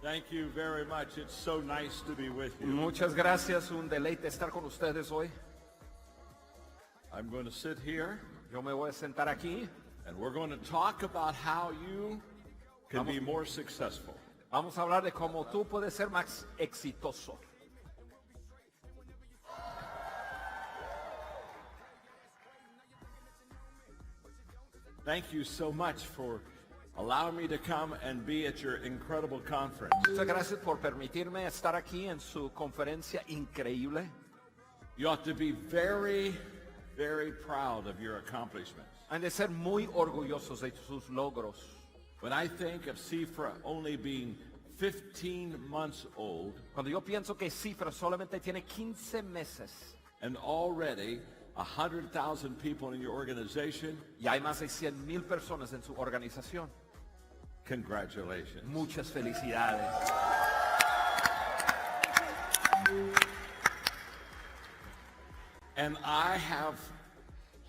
Thank you very much. It's so nice to be with you. Muchas gracias, un deleite estar con ustedes hoy. I'm going to sit here Yo me voy a sentar aquí. and we're going to talk about how you can be more successful. Vamos a hablar de cómo tú puedes ser más exitoso. Thank you so much for allowing me to come and be at your incredible conference. Muchas gracias por permitirme estar aquí en su conferencia increíble. You ought to be very, very proud of your accomplishments. Han de ser muy orgullosos de sus logros. When I think of XIFRA only being 15 months old Cuando yo pienso que XIFRA solamente tiene 15 meses and already 100,000 people in your organization, y hay más de 100,000 personas en su organización. congratulations. Muchas felicidades. And I have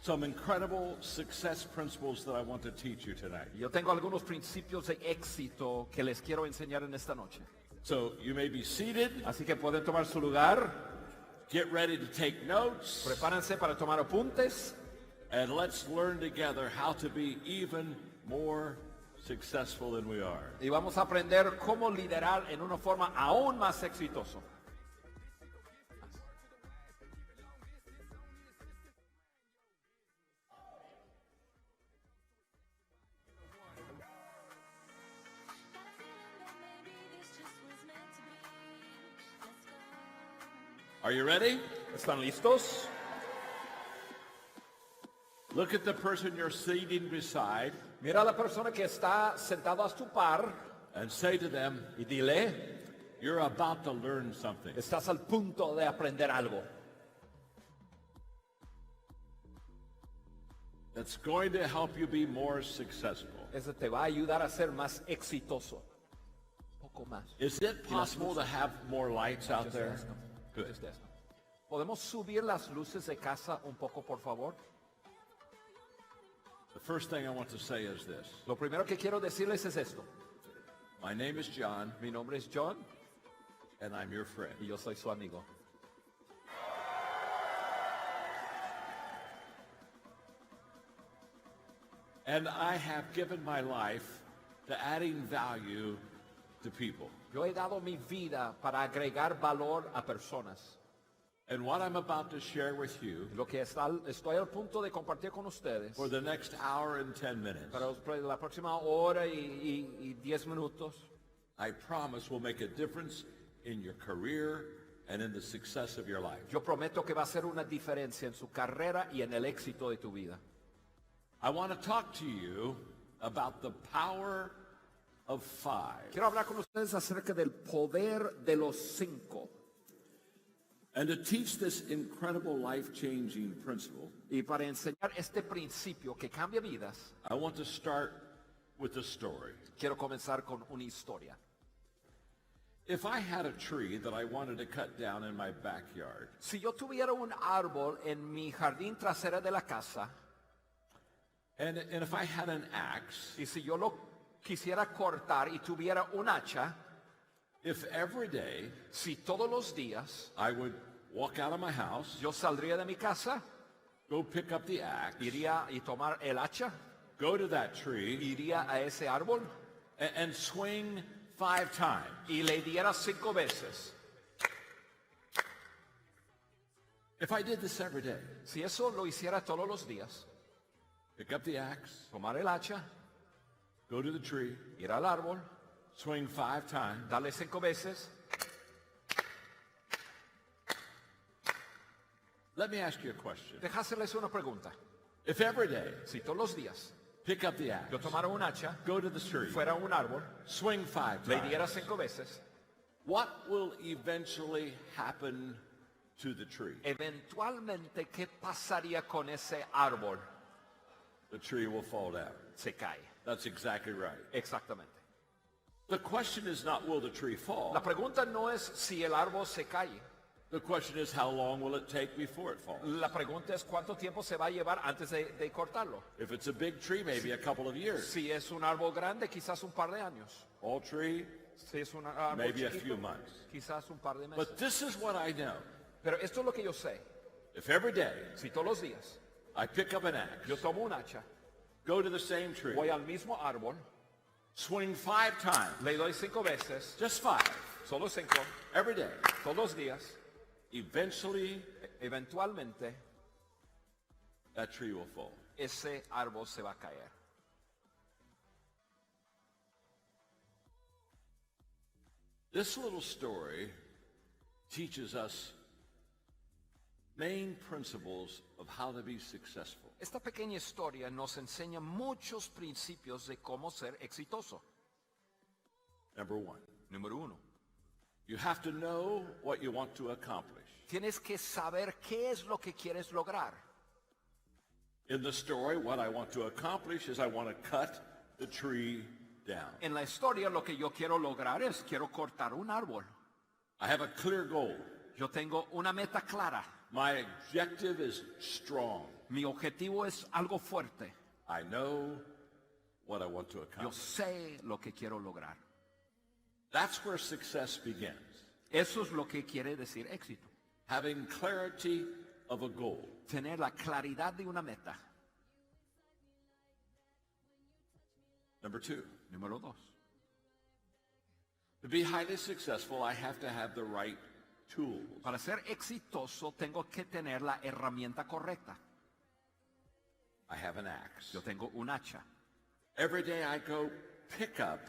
some incredible success principles that I want to teach you tonight. Yo tengo algunos principios de éxito que les quiero enseñar en esta noche. So you may be seated, Así que pueden tomar su lugar, get ready to take notes, prepárense para tomar apuntes and let's learn together how to be even more successful than we are. y vamos a aprender cómo liderar en una forma aún más exitosa. Are you ready? ¿Están listos? Look at the person you're sitting beside Mira a la persona que está sentada a tu par and say to them, y dile, you're about to learn something. estás al punto de aprender algo That's going to help you be more successful. eso te va a ayudar a ser más exitoso. Poco más. Is it possible to have more lights out there? Good. ¿Podemos subir las luces de casa un poco, por favor? The first thing I want to say is this. Lo primero que quiero decirles es esto. My name is John, Mi nombre es John and I'm your friend. y yo soy su amigo. And I have given my life to adding value to people. Yo he dado mi vida para agregar valor a personas. And what I'm about to share with you Lo que estoy al punto de compartir con ustedes for the next hour and 10 minutes, para la próxima hora y 10 minutos, I promise will make a difference in your career and in the success of your life. yo prometo que va a ser una diferencia en su carrera y en el éxito de tu vida. I want to talk to you about the power of 5. Quiero hablar con ustedes acerca del poder de los 5. And to teach this incredible life-changing principle, Y para enseñar este principio que cambia vidas, I want to start with a story. quiero comenzar con una historia. If I had a tree that I wanted to cut down in my backyard, Si yo tuviera un árbol en mi jardín trasera de la casa, and if I had an axe, y si yo lo quisiera cortar y tuviera un hacha, if every day si todos los días I would walk out of my house, yo saldría de mi casa, go pick up the axe, iría y tomar el hacha, go to that tree, iría a ese árbol and swing 5 times, y le diera 5 veces. if I did this every day, Si eso lo hiciera todos los días, pick up the axe, tomar el hacha, go to the tree, ir al árbol, swing 5 times, darle 5 veces. let me ask you a question. Deja hacerles una pregunta. If every day, Si todos los días pick up the axe, yo tomara un hacha, go to the tree, fuera a un árbol, swing 5 le times, diera 5 veces, what will eventually happen to the tree? eventualmente, ¿qué pasaría con ese árbol? The tree will fall down. Se cae. That's exactly right. Exactamente. The question is not will the tree fall. La pregunta no es si el árbol se cae. The question is how long will it take before it falls. La pregunta es cuánto tiempo se va a llevar antes de cortarlo. If it's a big tree, maybe a couple of years. Si es un árbol grande, quizás un par de años. Small tree, Si es un árbol maybe a chiquito, few months. quizás un par de meses. But this is what I know. Pero esto es lo que yo sé. If every day Si todos los días I pick up an axe, yo tomo un hacha, go to the same tree, voy al mismo árbol, swing 5 times, le doy 5 veces, just 5, solo 5, every day, todos los días, eventually eventualmente that tree will fall. ese árbol se va a caer. This little story teaches us main principles of how to be successful. Esta pequeña historia nos enseña muchos principios de cómo ser exitoso. Number 1, Número 1, you have to know what you want to accomplish. tienes que saber qué es lo que quieres lograr. In the story, what I want to accomplish is I want to cut the tree down. En la historia lo que yo quiero lograr es quiero cortar un árbol. I have a clear goal. Yo tengo una meta clara. My objective is strong. Mi objetivo es algo fuerte. I know what I want to Yo accomplish. sé lo que quiero lograr. That's where success begins. Eso es lo que quiere decir éxito. Having clarity of a goal. Tener la claridad de una meta. Number 2, Número 2. to be highly successful, I have to have the right tools. Para ser exitoso tengo que tener la herramienta correcta. I have an axe. Yo tengo un hacha. Every day I go pick up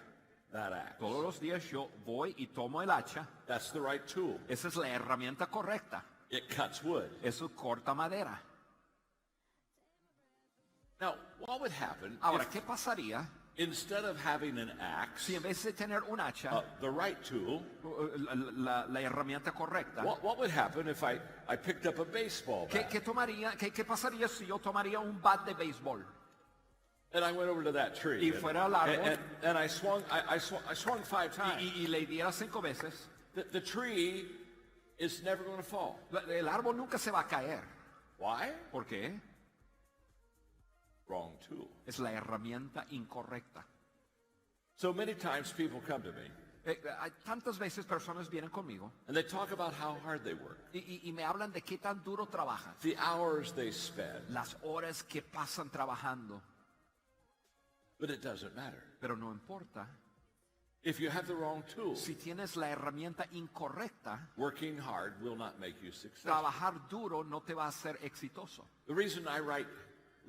that axe. Todos los días yo voy y tomo el hacha. That's the right tool. Esa es la herramienta correcta. It cuts wood. Eso corta madera. Now, what would happen Ahora, if ¿qué pasaría instead of having an axe, si en vez de tener un hacha, the right tool, la herramienta correcta, what would happen if I picked up a baseball bat ¿qué pasaría si yo tomaría un bat de béisbol and I went over to that tree y fuera al árbol and I swung 5 times? y le diera 5 veces? The tree is never going to fall. El árbol nunca se va a caer. Why? ¿Por qué? Wrong tool. Es la herramienta incorrecta. So many times people come to me Hay tantas veces personas vienen conmigo and they talk about how hard they work, y me hablan de qué tan duro trabajan, the hours they spend, las horas que pasan trabajando, but it doesn't matter. pero no importa. If you have the wrong tool, Si tienes la herramienta incorrecta, working hard will not make you successful. trabajar duro no te va a hacer exitoso. The reason I write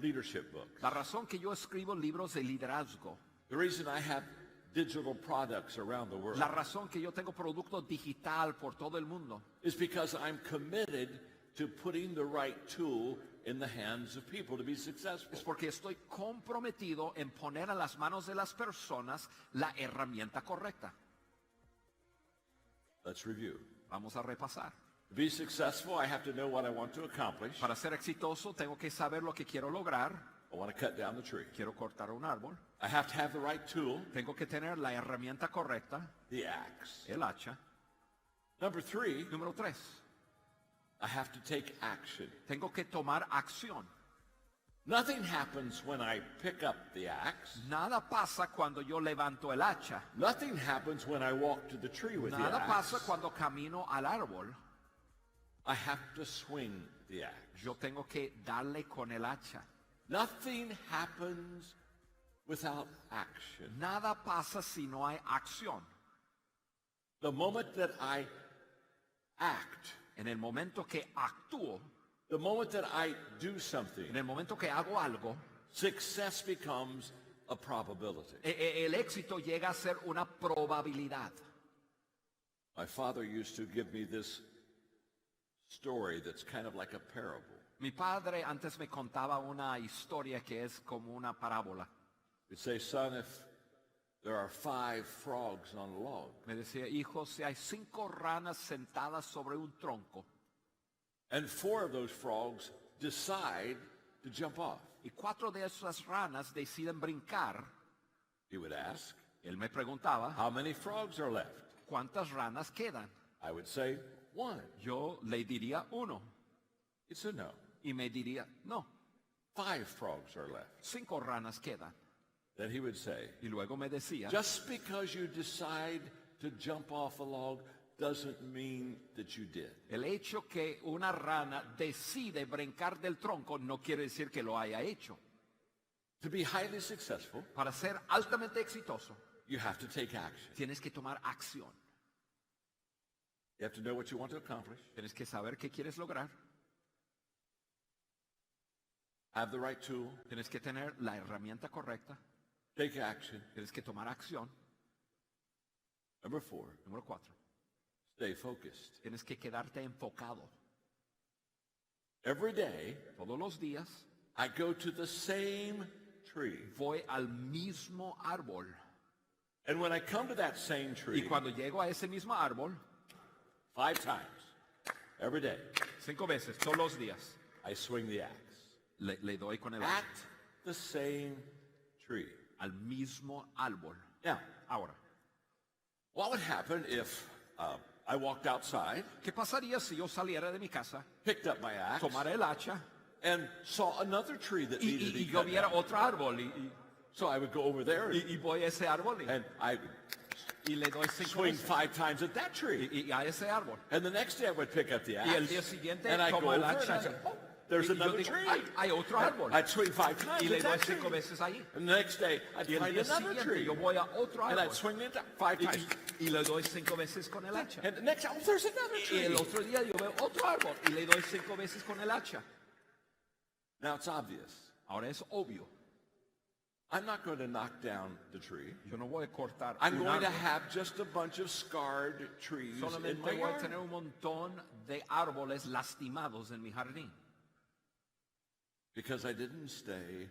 leadership books, La razón que yo escribo libros de liderazgo, the reason I have digital products around the world, la razón que yo tengo producto digital por todo el mundo, is because I'm committed to putting the right tool in the hands of people to be successful. es porque estoy comprometido en poner en las manos de las personas la herramienta correcta. Let's review. Vamos a repasar. To be successful, I have to know what I want to accomplish. Para ser exitoso tengo que saber lo que quiero lograr. I want to cut down the tree. Quiero cortar un árbol. I have to have the right tool, Tengo que tener la herramienta correcta, the axe. el hacha. Number 3, Número 3. I have to take action. Tengo que tomar acción. Nothing happens when I pick up the axe. Nada pasa cuando yo levanto el hacha. Nothing happens when I walk to the tree with the Nada pasa axe. cuando camino al árbol. I have to swing the axe. Yo tengo que darle con el hacha. Nothing happens without action. Nada pasa si no hay acción. The moment that I act, En el momento que actúo, the moment that I do something, en el momento que hago algo, success becomes a probability. el éxito llega a ser una probabilidad. My father used to give me this story that's kind of like a parable. Mi padre antes me contaba una historia que es como una parábola. He'd say, son, if there are 5 frogs on a log, Me decía, hijo, si hay 5 ranas sentadas sobre un tronco and 4 of those frogs decide to jump off, y 4 de esas ranas deciden brincar, he would ask, él me preguntaba, how many frogs are left? ¿cuántas ranas quedan? I would say, 1. Yo le diría 1 He'd say, no, y me diría, no, 5 frogs are left. 5 ranas quedan. Then he would say, Y luego me decía, just because you decide to jump off a log doesn't mean that you did. El hecho que una rana decide brincar del tronco no quiere decir que lo haya hecho. To be highly successful, Para ser altamente exitoso, you have to take action. tienes que tomar acción. You have to know what you want to accomplish, Tienes que saber qué quieres lograr. have the right tool, Tienes que tener la herramienta correcta. take action. Tienes que tomar acción. Number 4, Número 4. stay focused. Tienes que quedarte enfocado. Every day, Todos los días I go to the same tree. voy al mismo árbol. And when I come to that same Y tree, cuando llego a ese mismo árbol, 5 times, every day, 5 veces, todos los días, I swing the axe. le doy con el At hacha the same tree. al mismo árbol. Now, Ahora, what would happen if I walked outside, ¿qué pasaría si yo saliera de mi casa, picked up my axe, tomara el hacha and saw another tree that needed to y be yo cut viera down? otro árbol So I would go over there y voy a ese árbol and I would y le doy 5 swing veces 5 times at that tree. y a ese árbol? And the next day I would pick up the Y el axe día siguiente and I'd go tomo over el and hacha I'd say, oh, there's y yo another digo, tree. hay otro árbol. I'd swing 5 times Y le at doy that 5 tree. veces ahí. And the next day I'd Y el find día another siguiente tree. yo voy a otro And I'd árbol swing it 5 times. y le doy 5 veces con el hacha. And the next, oh, there's another Y tree. el otro día yo veo otro árbol y le doy 5 veces con el hacha. Now it's obvious. Ahora es obvio. I'm not going to knock down the tree. Yo no voy a cortar I'm un going to árbol. have just a bunch of scarred trees in Solamente my voy a yard. tener un montón de árboles lastimados en mi jardín. Because I didn't stay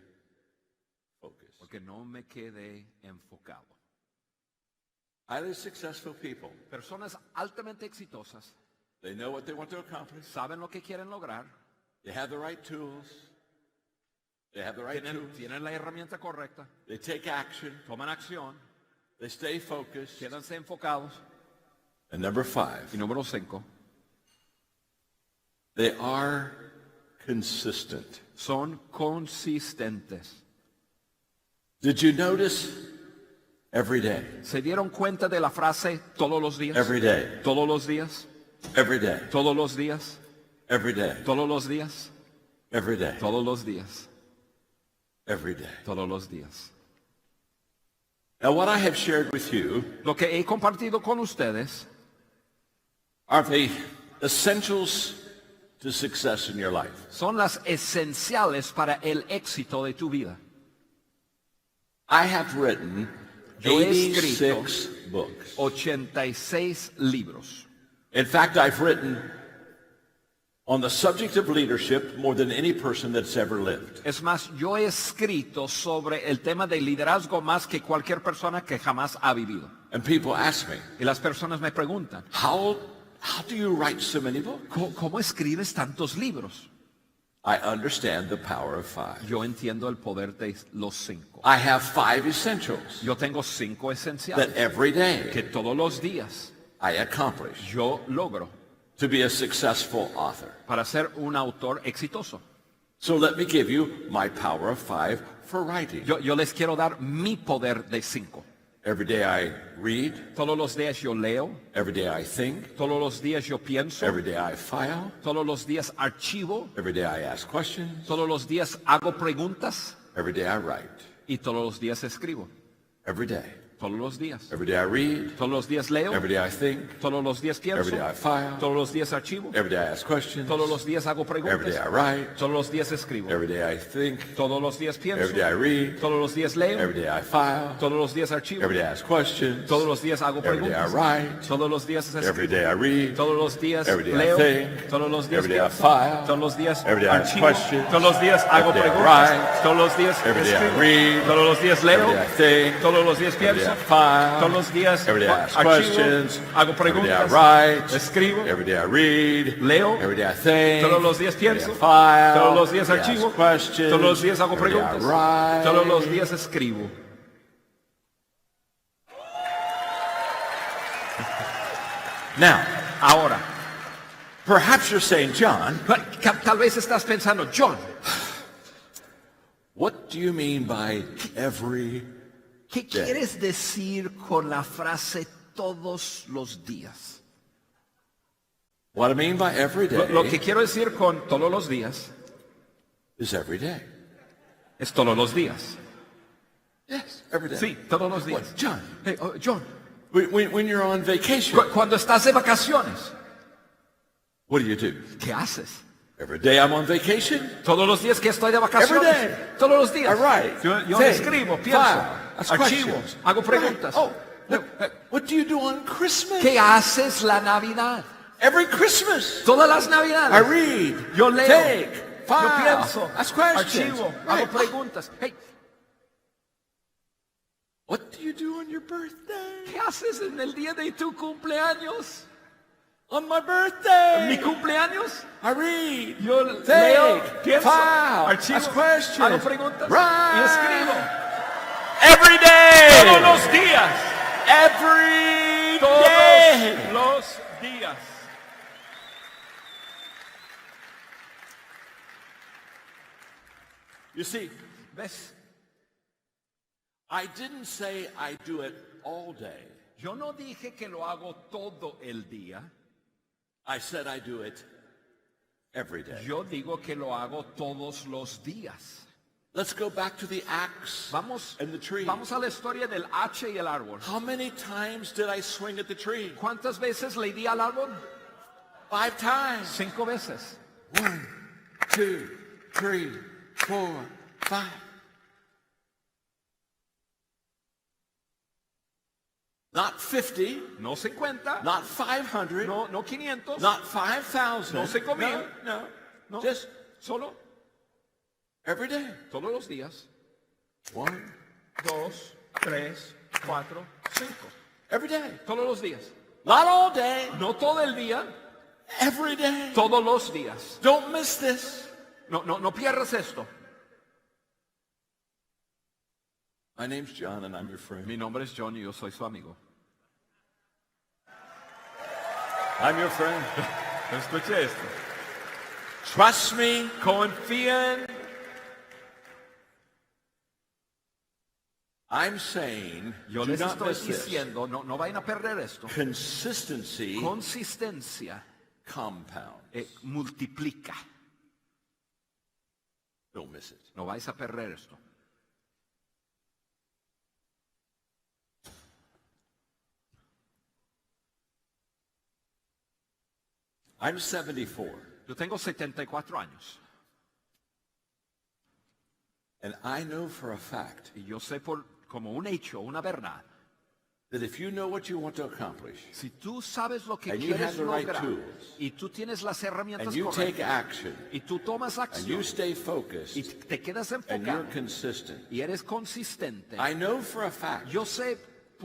focused. Porque no me quedé enfocado. Highly successful people, Personas altamente exitosas they know what they want to accomplish. saben lo que quieren lograr, They have the right tools. They have the right tools. tienen la herramienta correcta, They take action. toman acción, They stay focused. quédanse enfocados. And number 5, Y número 5, they are consistent. son consistentes. Did you notice every day? ¿Se dieron cuenta de la frase todos los días? Every day. Todos los días, Every day. todos los días, Every day. todos los días, Every day. todos los días, Every day. todos los días. Now what I have shared with you Lo que he compartido con ustedes are the essentials to success in your life. son las esenciales para el éxito de tu vida. I have written Yo he escrito 86 books. 86 libros. In fact, I've written on the subject of leadership more than any person that's ever lived. Es más, yo he escrito sobre el tema de liderazgo más que cualquier persona que jamás ha vivido. And people ask me, Y las personas me preguntan, how do you write so many books? ¿cómo escribes tantos libros? I understand the power of 5. Yo entiendo el poder de los 5. I have 5 essentials Yo tengo 5 that esenciales every day que todos los días I accomplish yo logro to be a successful author. para ser un autor exitoso. So let me give you my power of 5 for writing. Yo les quiero dar mi poder de 5. Every day I read, Todos los días yo leo, every day I think, todos los días yo pienso, every day I file, todos los días archivo, every day I ask questions, todos los días hago preguntas every day I write. y todos los días escribo. Every day. Todos los días. Every day I read, Todos los días leo, every day I think, todos los días pienso, every day I file, todos los días archivo, every day I ask questions, todos los días hago every preguntas, day I write, todos los días escribo, every day I think, todos los días pienso, every day I read, todos los días leo, every day I file, todos los días archivo, every day I ask questions, todos los días hago every day I preguntas, write, todos los días every escribo, day I read, todos los días every day I leo, think, todos los días every day I pienso, file, todos los días every day I ask archivo, questions, todos los días hago every day I preguntas, write, todos los días every day I escribo, read, todos los días leo, every day I think, todos los días every day pienso, I file, todos los días every day I ask archivo, questions, hago every day I preguntas, write, escribo, every day I read, leo, every day I think, todos los días every day I pienso, file, todos los días every day I archivo, ask questions, todos los días hago every day I preguntas, write. todos los días escribo. Now, Ahora, perhaps you're saying, John, tal vez estás pensando, John, what do you mean by every ¿qué quieres decir con la frase todos los días. What I mean by every day Lo que quiero decir con todos los días is every day. es todos los días. Yes, every day. Sí, todos los días. What, John, Hey, John, when you're on vacation, cuando estás de vacaciones, what do? ¿qué haces? Every day I'm on vacation. Todos los días que estoy de vacaciones. Every day. Todos los días. I write, Yo think, escribo, pienso, file, ask archivo, questions. hago preguntas. Right. Oh, what do you do on Christmas? ¿Qué haces la Navidad? Every Christmas. Todas las I Navidades. read, Yo leo, think, yo file, pienso, ask questions. archivo, Right. hago preguntas. Hey, What do you do on your birthday? ¿qué haces en el día de tu cumpleaños? On my ¿Mi birthday, cumpleaños? I read, Yo think, leo, pienso, file, archivo, ask questions. hago preguntas Right. y escribo. Every day. Todos los días. Every Todos day. los días. You see, ¿Ves? I didn't say I do it all day. Yo no dije que lo hago todo el día. I said I do it every day. Yo digo que lo hago todos los días. Let's go back to the axe Vamos, and the tree. vamos a la historia del hacha y el árbol. How many times did I swing at the tree? ¿Cuántas veces le di al árbol? 5 times. 5 veces. 1, 2, 3, 4, 5. Not 50, No 50, not 500, no 500, not 5,000. No 5,000. No. no, Just solo every day. todos los días. 1, 2, 3, 4, 5. every day. Todos los días. Not all day, No todo el día, every day. todos los días. Don't miss this. No pierdas esto. My name's John and I'm your friend. Mi nombre es John y yo soy su amigo. I'm your friend. Escuche esto. Trust me. Confíen. I'm saying, Yo do les not estoy miss this. diciendo, no vayan a perder esto. Consistency Consistencia compounds. multiplica. Don't miss it. No vais a perder esto. I'm 74, Yo tengo 74 años and I know for a fact y yo sé como un hecho, una verdad, that if you know what you want to accomplish, si tú sabes lo que And you quieres have the right lograr tools, y tú tienes las herramientas and you take correctas action, y tú tomas and you acción stay y focused, te quedas and enfocado you're consistent, y eres consistente, I know for a fact yo sé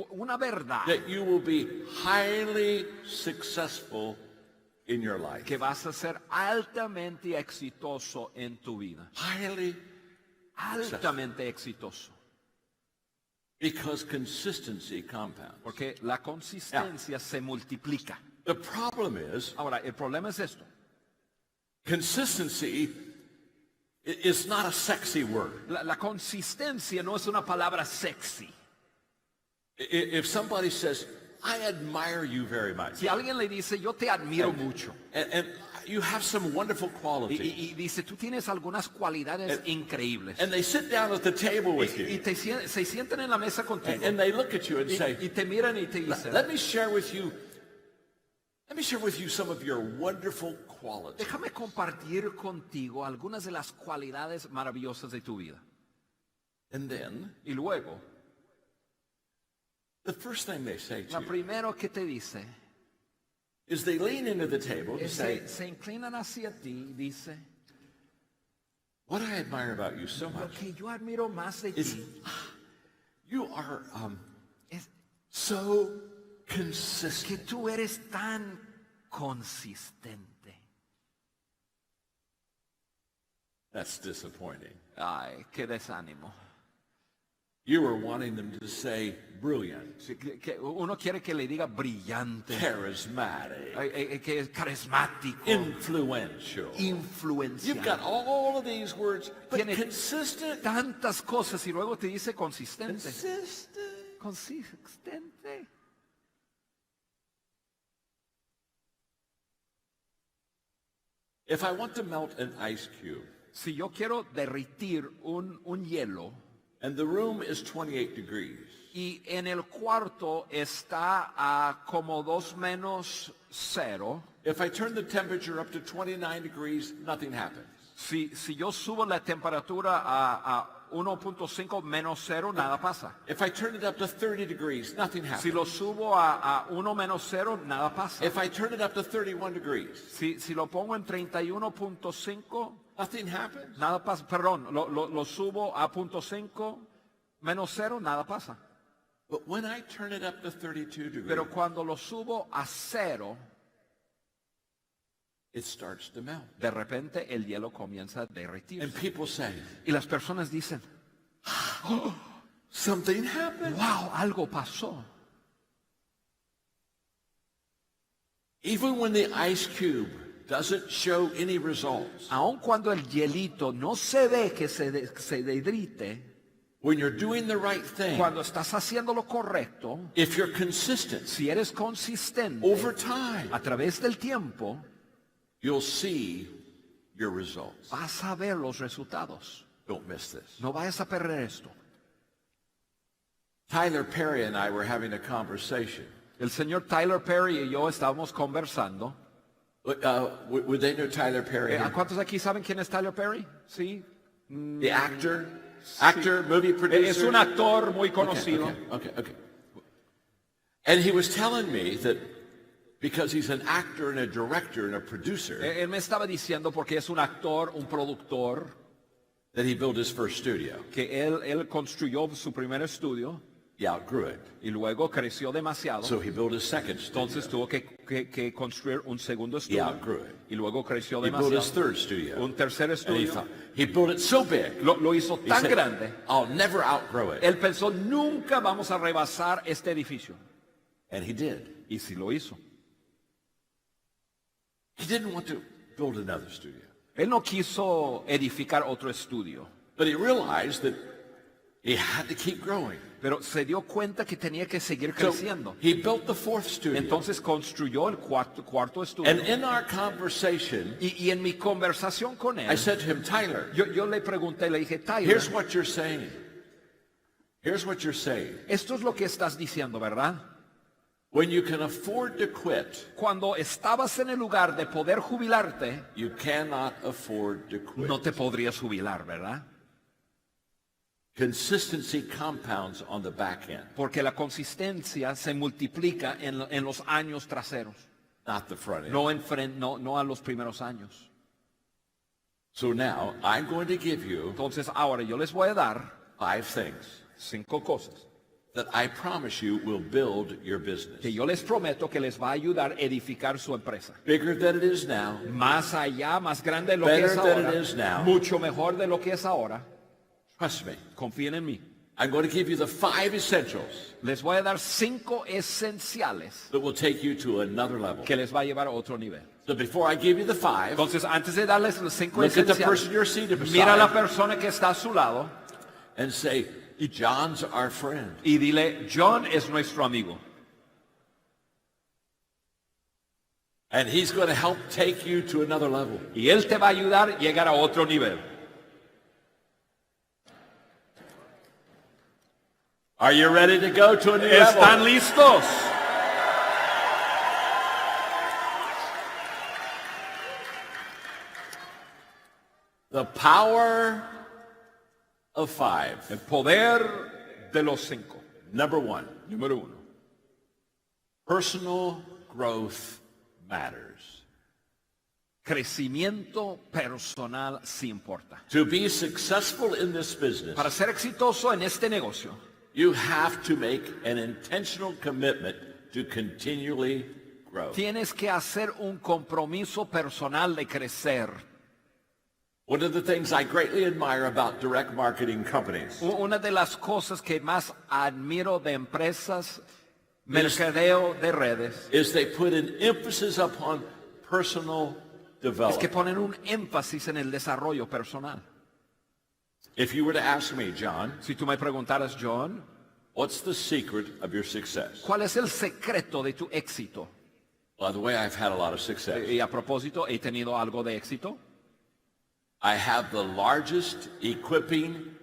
una verdad that you will be highly successful in your life. que vas a ser altamente exitoso en tu vida. Altamente exitoso. Because consistency compounds. Porque la consistencia se multiplica. The problem is, Ahora, el problema es esto. consistency is not a sexy word. La consistencia no es una palabra sexy. If somebody says, I admire you very much, Si alguien le dice, yo te admiro mucho, and you have some wonderful qualities, y dice, tú tienes algunas cualidades increíbles, and they sit down at the table with y you, se sientan en la mesa contigo, and they look at you and y say, te miran y te dicen, let me share with you some of your wonderful qualities. déjame compartir contigo algunas de las cualidades maravillosas de tu vida. And then, Y luego, the first thing they say to lo you primero que te dice is they lean into the table and es say, que se inclinan hacia ti y dice, what I admire about you so lo much que yo admiro más de is ti you are es so que consistent. tú eres tan consistente. That's disappointing. Ay, qué desánimo. You were wanting them to say brilliant, Sí, que uno quiere que le diga brillante, charismatic, que es carismático, influential. influencial. You've got all of these words, but Tiene consistent. tantas cosas y luego te dice consistente. Consistent. Consistente. If I want to melt an ice cube Si yo quiero derritir un hielo and the room is 28 degrees, y en el cuarto está a como 2 menos 0, if I turn the temperature up to 29 degrees, nothing happens. si yo subo la temperatura a 1.5 menos 0, nada pasa. If I turn it up to 30 degrees, nothing happens. Si lo subo a 1 menos 0, nada pasa. If I turn it up to 31 degrees, Si lo pongo en 31.5, nothing happens. nada pasa. Perdón, lo subo a 0.5 menos 0, nada pasa. But when I turn it up to 32 degrees, Pero cuando lo subo a 0, it starts to melt. de repente el hielo comienza a derretir. And people say, Y las personas dicen, something happened. wow, algo pasó. Even when the ice cube doesn't show any results, Aun cuando el hielito no se ve que se derrite, when you're doing the right thing, cuando estás haciendo lo correcto, if you're consistent si eres consistente over time, a través del tiempo, you'll see your results. vas a ver los resultados. Don't miss this. No vayas a perder esto. Tyler Perry and I were having a conversation. El señor Tyler Perry y yo estábamos conversando. Would they know Tyler Perry? ¿A cuántos aquí saben quién es Tyler Perry? Sí. The actor, movie producer. Es un actor muy conocido. Okay. And he was telling me that because he's an actor and a director and a producer, Él me estaba diciendo porque es un actor, un productor, that he built his first studio. que él construyó su primer estudio He outgrew it. y luego creció demasiado. So he built his second studio. Entonces tuvo que construir un segundo He estudio outgrew it. y luego creció He built his demasiado. third studio. Un tercer And estudio. he built it so big. Lo hizo He tan said, grande. I'll never outgrow it. Él pensó, nunca vamos a rebasar este edificio. And he did. Y sí lo hizo. He didn't want to build another studio. Él no quiso edificar otro estudio, But he realized that he had to keep growing. pero se dio cuenta que tenía que seguir So creciendo. he built the fourth studio. Entonces construyó el cuarto estudio. And in our conversation, Y en mi conversación con él, I said to him, Tyler, yo le pregunté, le dije, Tyler, here's what you're saying. Here's what you're saying. esto es lo que estás diciendo, ¿verdad? When you can afford to quit, Cuando estabas en el lugar de poder jubilarte, you cannot afford to quit. no te podrías jubilar, ¿verdad? Consistency compounds on the back end, Porque la consistencia se multiplica en los años traseros, not the front end. no a los primeros años. So now I'm going to give you Entonces ahora yo les voy a dar 5 things 5 cosas that I promise you will build your business. que yo les prometo que les va a ayudar a edificar su empresa. Bigger than it is now, Más allá, más grande de lo que Better es than ahora, it is now. mucho mejor de lo que es ahora. trust me. Confíen en mí. I'm going to give you the 5 essentials Les voy a dar 5 esenciales that will take you to another level. que les va a llevar a otro nivel. So before I give you the 5, Entonces, antes de darles los 5 look at the esenciales, person you're seated mira a la beside persona que está a su lado and say, John's our friend. y dile, John es nuestro amigo. And he's going to help take you to another level. Y él te va a ayudar a llegar a otro nivel. Are you ready to go to a new ¿Están level? listos? The power of 5. El poder de los 5. Number 1, Número 1. personal growth matters. Crecimiento personal sí importa. To be successful in this business, Para ser exitoso en este negocio, you have to make an intentional commitment to continually grow. tienes que hacer un compromiso personal de crecer. One of the things I greatly admire about direct marketing companies Una de las cosas que más admiro de empresas, mercadeo de redes, is they put an emphasis upon personal es que development. ponen un énfasis en el desarrollo personal. If you were to ask me, John, Si tú me preguntaras, John, what's the secret of your success? ¿cuál es el secreto de tu éxito? By the way, I've had a lot of success. Y a propósito, he tenido algo de éxito. I have the largest equipping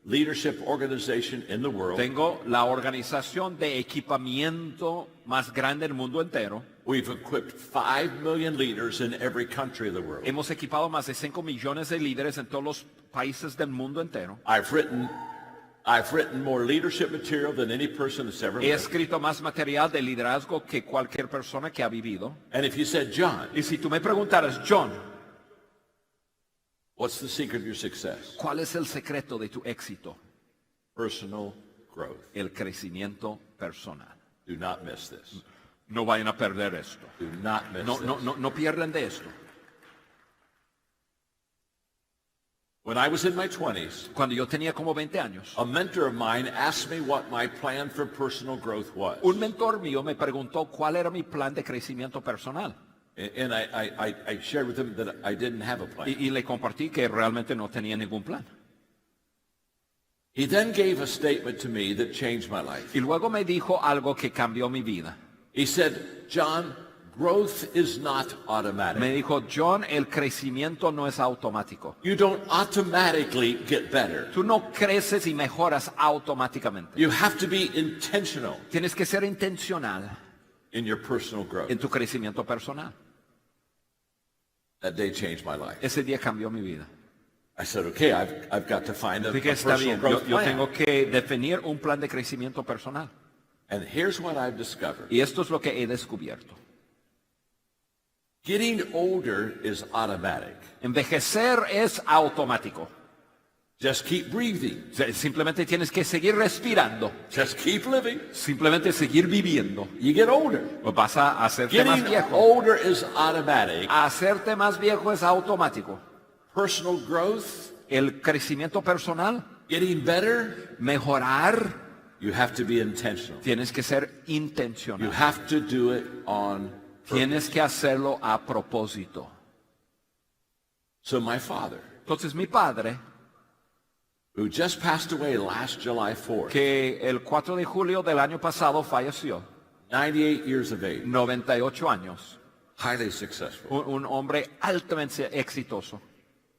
leadership organization in the world. Tengo la organización de equipamiento más grande del mundo entero. We've equipped 5 million leaders in every country of the world. Hemos equipado más de 5 millones de líderes en todos los países del mundo entero. I've written more leadership material than any person that's ever He lived. escrito más material de liderazgo que cualquier persona que ha vivido. And if you said, John, Y si tú me preguntaras, John, what's the secret of your success? ¿cuál es el secreto de tu éxito? Personal growth. El crecimiento personal. Do not miss this. No vayan a perder esto. Do not miss this. No pierdan de esto. When I was in my 20s, Cuando yo tenía como 20 años, a mentor of mine asked me what my plan for personal growth was. un mentor mío me preguntó cuál era mi plan de crecimiento personal. And I shared with him that I didn't have a plan. Y le compartí que realmente no tenía ningún plan. He then gave a statement to me that changed my life. Y luego me dijo algo que cambió mi vida. He said, John, growth is not automatic. Me dijo, John, el crecimiento no es automático. You don't automatically get better. Tú no creces y mejoras automáticamente. You have to be intentional Tienes que ser intencional in your personal growth. en tu crecimiento personal. That day changed my life. Ese día cambió mi vida. I said, okay, I've got to find a Dije, está personal bien, growth yo plan. tengo que definir un plan de crecimiento personal. And here's what I've discovered. Y esto es lo que he descubierto. Getting older is automatic. Envejecer es automático. Just keep breathing. Simplemente tienes que seguir respirando. Just keep living. Simplemente seguir viviendo. You get older. Pues vas a hacerte más Getting viejo. older is automatic. Hacerte más viejo es automático. Personal growth, El crecimiento personal, getting better, mejorar, you have to be intentional. tienes que ser You intencional. have to do it on purpose. Tienes que hacerlo a propósito. So my father, Entonces mi padre, who just passed away last July 4th, que el 4 de julio del año pasado falleció, 98 years of age, 98 años, highly successful. un hombre altamente exitoso.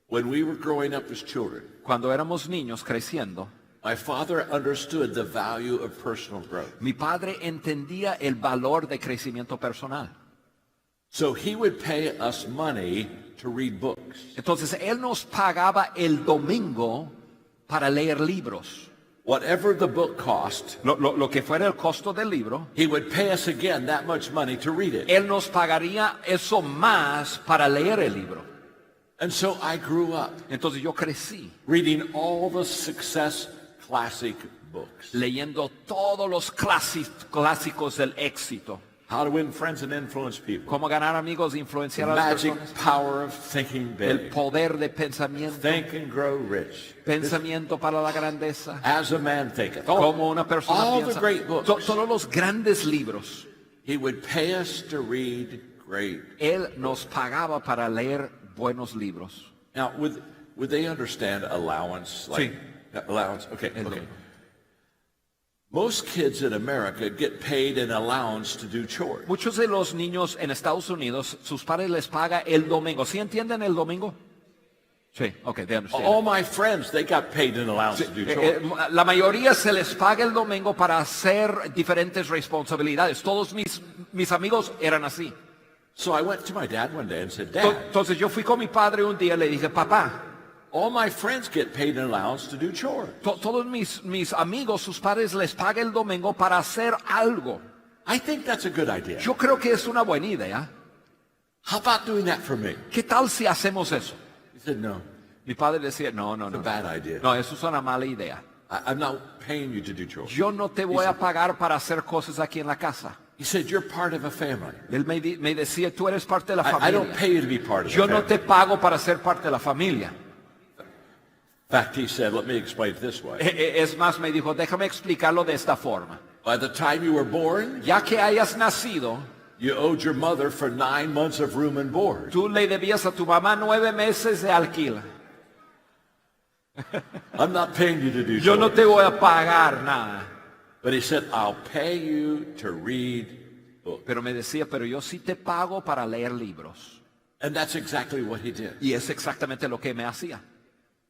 When we were growing up as children, Cuando éramos niños creciendo, my father understood the value of personal growth. mi padre entendía el valor de crecimiento personal. So he would pay us money to read books. Entonces él nos pagaba el domingo para leer libros. Whatever the book cost, Lo que fuera el costo del libro, he would pay us again that much money to read it. él nos pagaría eso más para leer el libro. And so I grew up Entonces yo crecí reading all the success classic books. leyendo todos los clásicos del éxito. How to win friends and influence people. Cómo ganar amigos e The influenciar a las magic personas. power of thinking El big. poder de pensamiento. Think and grow rich. Pensamiento para la grandeza. As a man thinketh. Como una persona all the piensa. great books. Todos los grandes libros. He would pay us to read great. Él nos pagaba para leer buenos libros. Now, would they understand allowance? Like, allowance. Okay. Okay. Most kids in America get paid an allowance to do chores. Muchos de los niños en Estados Unidos, sus padres les pagan el domingo. ¿Sí entienden el domingo? Sí, okay, they understand. All my friends, they got paid an allowance to do chores. La mayoría se les paga el domingo para hacer diferentes responsabilidades. Todos mis amigos eran así. So I went to my dad one day and said, Dad, Entonces yo fui con mi padre un día y le dije, papá, all my friends get paid an allowance to do chores. todos mis amigos, sus padres les pagan el domingo para hacer algo. I think that's a good idea. Yo creo que es una buena idea. How about doing that for me? ¿Qué tal si hacemos eso? He said, no, Mi padre decía, no. it's a bad idea. No, eso es una mala idea. I'm not paying you to do chores. Yo no te voy a pagar para hacer cosas aquí en la casa. He said, you're part of a family. Él me decía, tú eres parte de la I don't familia. pay you to be part of the Yo no family. te pago para ser parte de la familia. In fact, he said, let me explain it this way. Es más, me dijo, déjame explicarlo de esta forma. By the time you were born, Ya que hayas nacido, you owed your mother for 9 months of room and board. tú le debías a tu mamá 9 meses de alquiler. I'm not paying you to do Yo no chores. te voy a pagar nada. But he said, I'll pay you to read book. Pero me decía, pero yo sí te pago para leer libros. And that's exactly what he did. Y es exactamente lo que me hacía.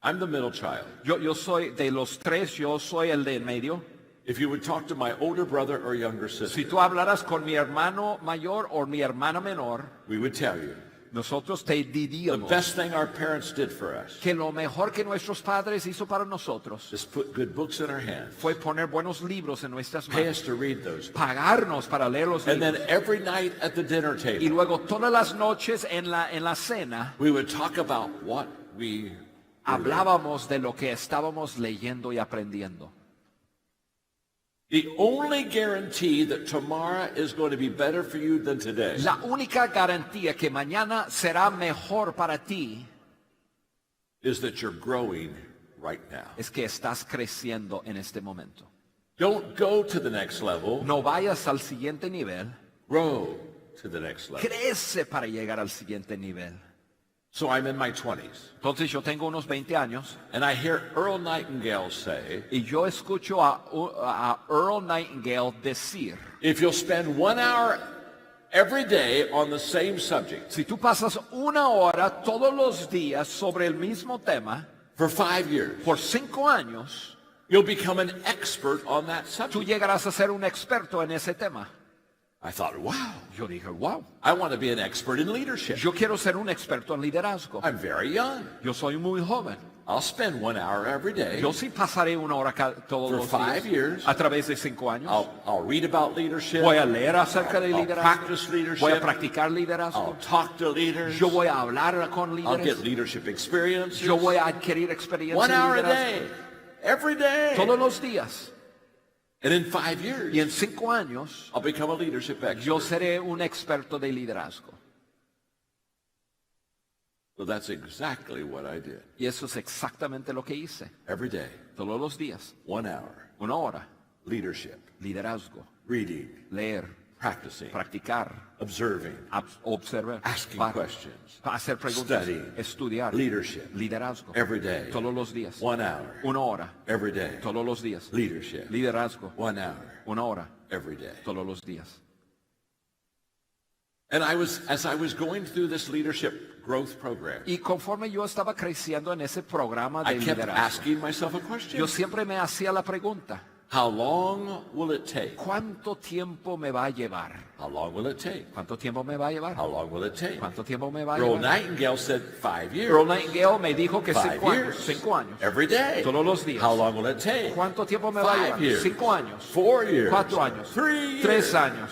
I'm the middle child. Yo soy, de los tres, yo soy el de en medio. If you would talk to my older brother or younger Si sister, tú hablaras con mi hermano mayor o mi hermana menor, we would tell you nosotros te the diríamos best thing our parents did for us que lo mejor que nuestros padres hizo para nosotros is put good books in our hands, fue poner buenos libros en nuestras pay manos, us to read those, pagarnos para leer los and then libros. every night at the dinner Y table, luego todas las noches en la cena we would talk about what we hablábamos de lo que estábamos leyendo y aprendiendo. The only guarantee that tomorrow is going to be better for you than today La única garantía que mañana será mejor para ti is that you're growing right now. es que estás creciendo en este momento. Don't go to the next level, No vayas al siguiente nivel, grow to the next level. crece para llegar al siguiente nivel. So I'm in my 20s, Entonces yo tengo unos 20 años and I hear Earl Nightingale say, y yo escucho a Earl Nightingale decir, if you'll spend 1 hour every day on the same subject si tú pasas 1 hora todos los días sobre el mismo tema for 5 years, por 5 años, you'll become an expert on that tú subject. llegarás a ser un experto en ese tema. I thought, wow, Yo dije, wow, I want to be an expert in leadership. yo quiero ser un experto en liderazgo. I'm very young. Yo soy muy joven. I'll spend 1 hour every day. Yo sí pasaré 1 hora todos For los 5 días years. a través de 5 años. I'll read about leadership. Voy a leer acerca de I'll liderazgo. practice leadership. Voy a practicar liderazgo. I'll talk to leaders. Yo voy a hablar con I'll get líderes. leadership experiences. Yo voy a adquirir experiencia 1 en hour a liderazgo day, every day. todos los días. And in 5 Y en years, 5 años I'll become a leadership yo expert. seré un experto de liderazgo. So that's exactly what I did. Y eso es exactamente lo que hice. Every day, Todos los días. 1 hour, 1 hora. leadership, Liderazgo. reading, Leer. practicing, Practicar. observing, Observar. asking Para questions, hacer preguntas. studying, Estudiar. leadership, Liderazgo. every day, Todos los días. 1 hour, 1 hora. every day, Todos los días. leadership, Liderazgo. 1 hour, 1 hora. every day. Todos los días. And as I was going through this leadership growth program, Y conforme yo estaba creciendo en ese programa de I kept liderazgo, asking myself a question. yo siempre me hacía la pregunta, How long will it take? ¿cuánto tiempo me va a llevar? How long will it take? ¿Cuánto tiempo me va a llevar? How long will it take? ¿Cuánto tiempo me va a Earl llevar? Nightingale said 5 years. Earl Nightingale me dijo que 5 5 años. years. 5 años. Every day. Todos los días. How long will it take? ¿Cuánto tiempo me va a 5 llevar? years. 5 años. 4 years. 4 años. 3 3 years. años.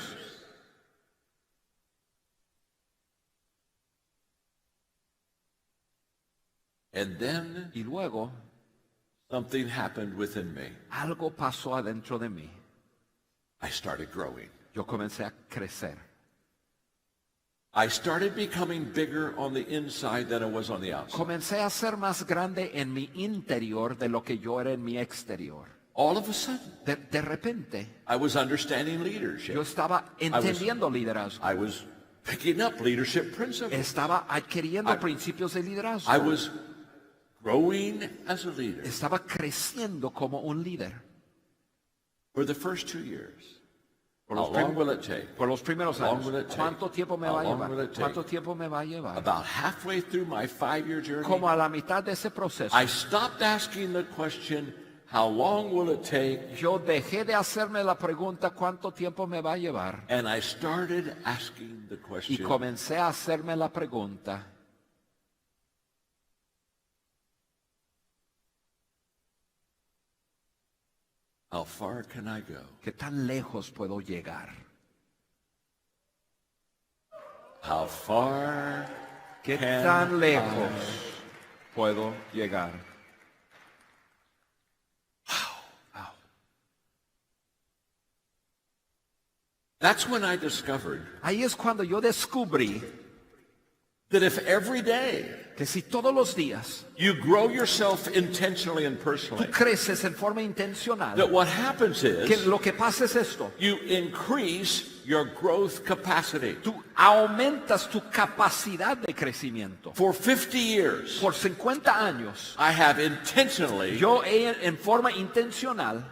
And then Y luego something happened within me. algo pasó adentro de mí. I started growing. Yo comencé a crecer. I started becoming bigger on the inside than I was on the outside. Comencé a ser más grande en mi interior de lo que yo era en mi exterior. All of a sudden, De repente, I was understanding leadership. yo estaba entendiendo liderazgo. I was picking up leadership principles. Estaba adquiriendo principios de liderazgo. I was growing as a leader. Estaba creciendo como un líder. For the first 2 years, Por how los, long will it take? por los primeros How long años. will it take? ¿Cuánto tiempo me How va a long llevar? will it take? ¿Cuánto tiempo me va a llevar? About halfway through my 5-year journey, Como a la mitad de ese proceso, I stopped asking the question, how long will it take? yo dejé de hacerme la pregunta ¿cuánto tiempo me va a llevar? And I started asking the Y question, comencé a hacerme la pregunta how far can I go? ¿qué tan lejos puedo llegar? How far ¿Qué can tan I- lejos puedo llegar? Wow. That's when I discovered Ahí es cuando yo descubrí that if every day que si todos los días you grow yourself intentionally and tú personally, creces en forma intencional, that what happens que is lo que pasa es esto, you increase your growth capacity. tú aumentas tu capacidad de crecimiento. For 50 years, Por 50 años, I have intentionally yo en forma intencional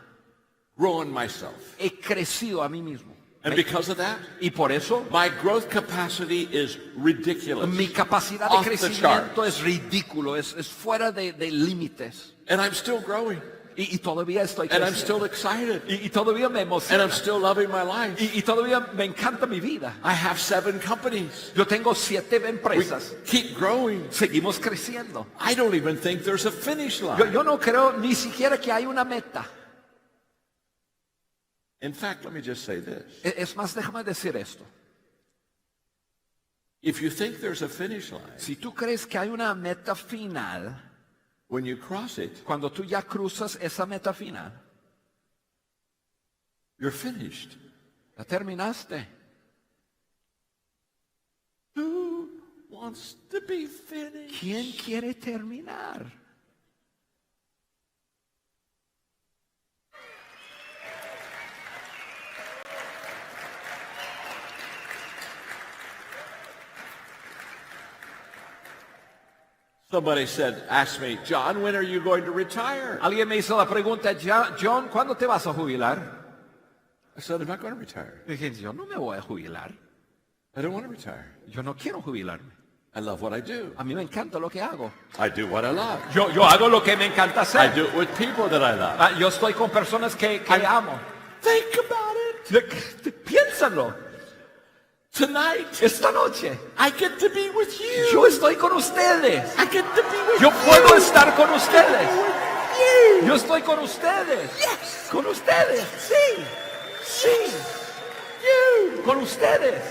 grown myself. he crecido a mí mismo. And because of that, Y por eso my growth capacity is ridiculous. mi capacidad de Off the crecimiento charts. es ridículo, es fuera de límites. And I'm still growing. Y todavía estoy And I'm creciendo. still excited. Y todavía me And emociona. I'm still loving my life. Y todavía me encanta mi vida. I have 7 companies. Yo tengo 7 We empresas. keep growing. Seguimos creciendo. I don't even think there's a finish line. Yo no creo ni siquiera que hay una meta. In fact, let me just say this. Es más, déjame decir esto. If you think there's a finish line, Si tú crees que hay una meta final, when you cross it, cuando tú ya cruzas esa meta final, you're finished. ya terminaste. Who wants to be finished? ¿Quién quiere terminar? Somebody asked me, John, when are you going to retire? Alguien me hizo la pregunta, John, ¿cuándo te vas a jubilar? I said, I'm not going to retire. Dije, yo no me voy a jubilar. I don't want to retire. Yo no quiero jubilarme. I love what I do. A mí me encanta lo que hago. I do what I love. Yo hago lo que me encanta I hacer. do it with people that I love. Yo estoy con personas que amo. Think about it. Piénsalo. Tonight, Esta noche, I get to be with you. yo estoy con ustedes. I get to be with Yo you. puedo estar con ustedes. You. Yo estoy con ustedes. Yes. Con ustedes. Sí. Sí. You. Con ustedes.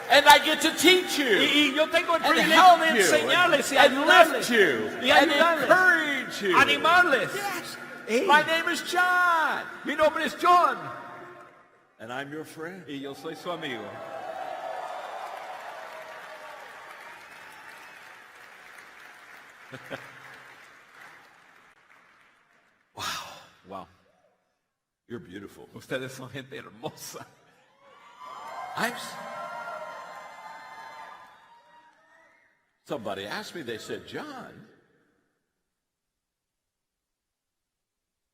And I get to teach you. Y yo tengo el And privilegio help de you. enseñarles y And ayudarles. lift you. Y And ayudarles. encourage you. Animarles. Yes. Hey, My name is John. mi nombre es John. And I'm your friend. Y yo soy su amigo. Wow. You're beautiful. Ustedes son gente hermosa. Somebody asked me, they said, John,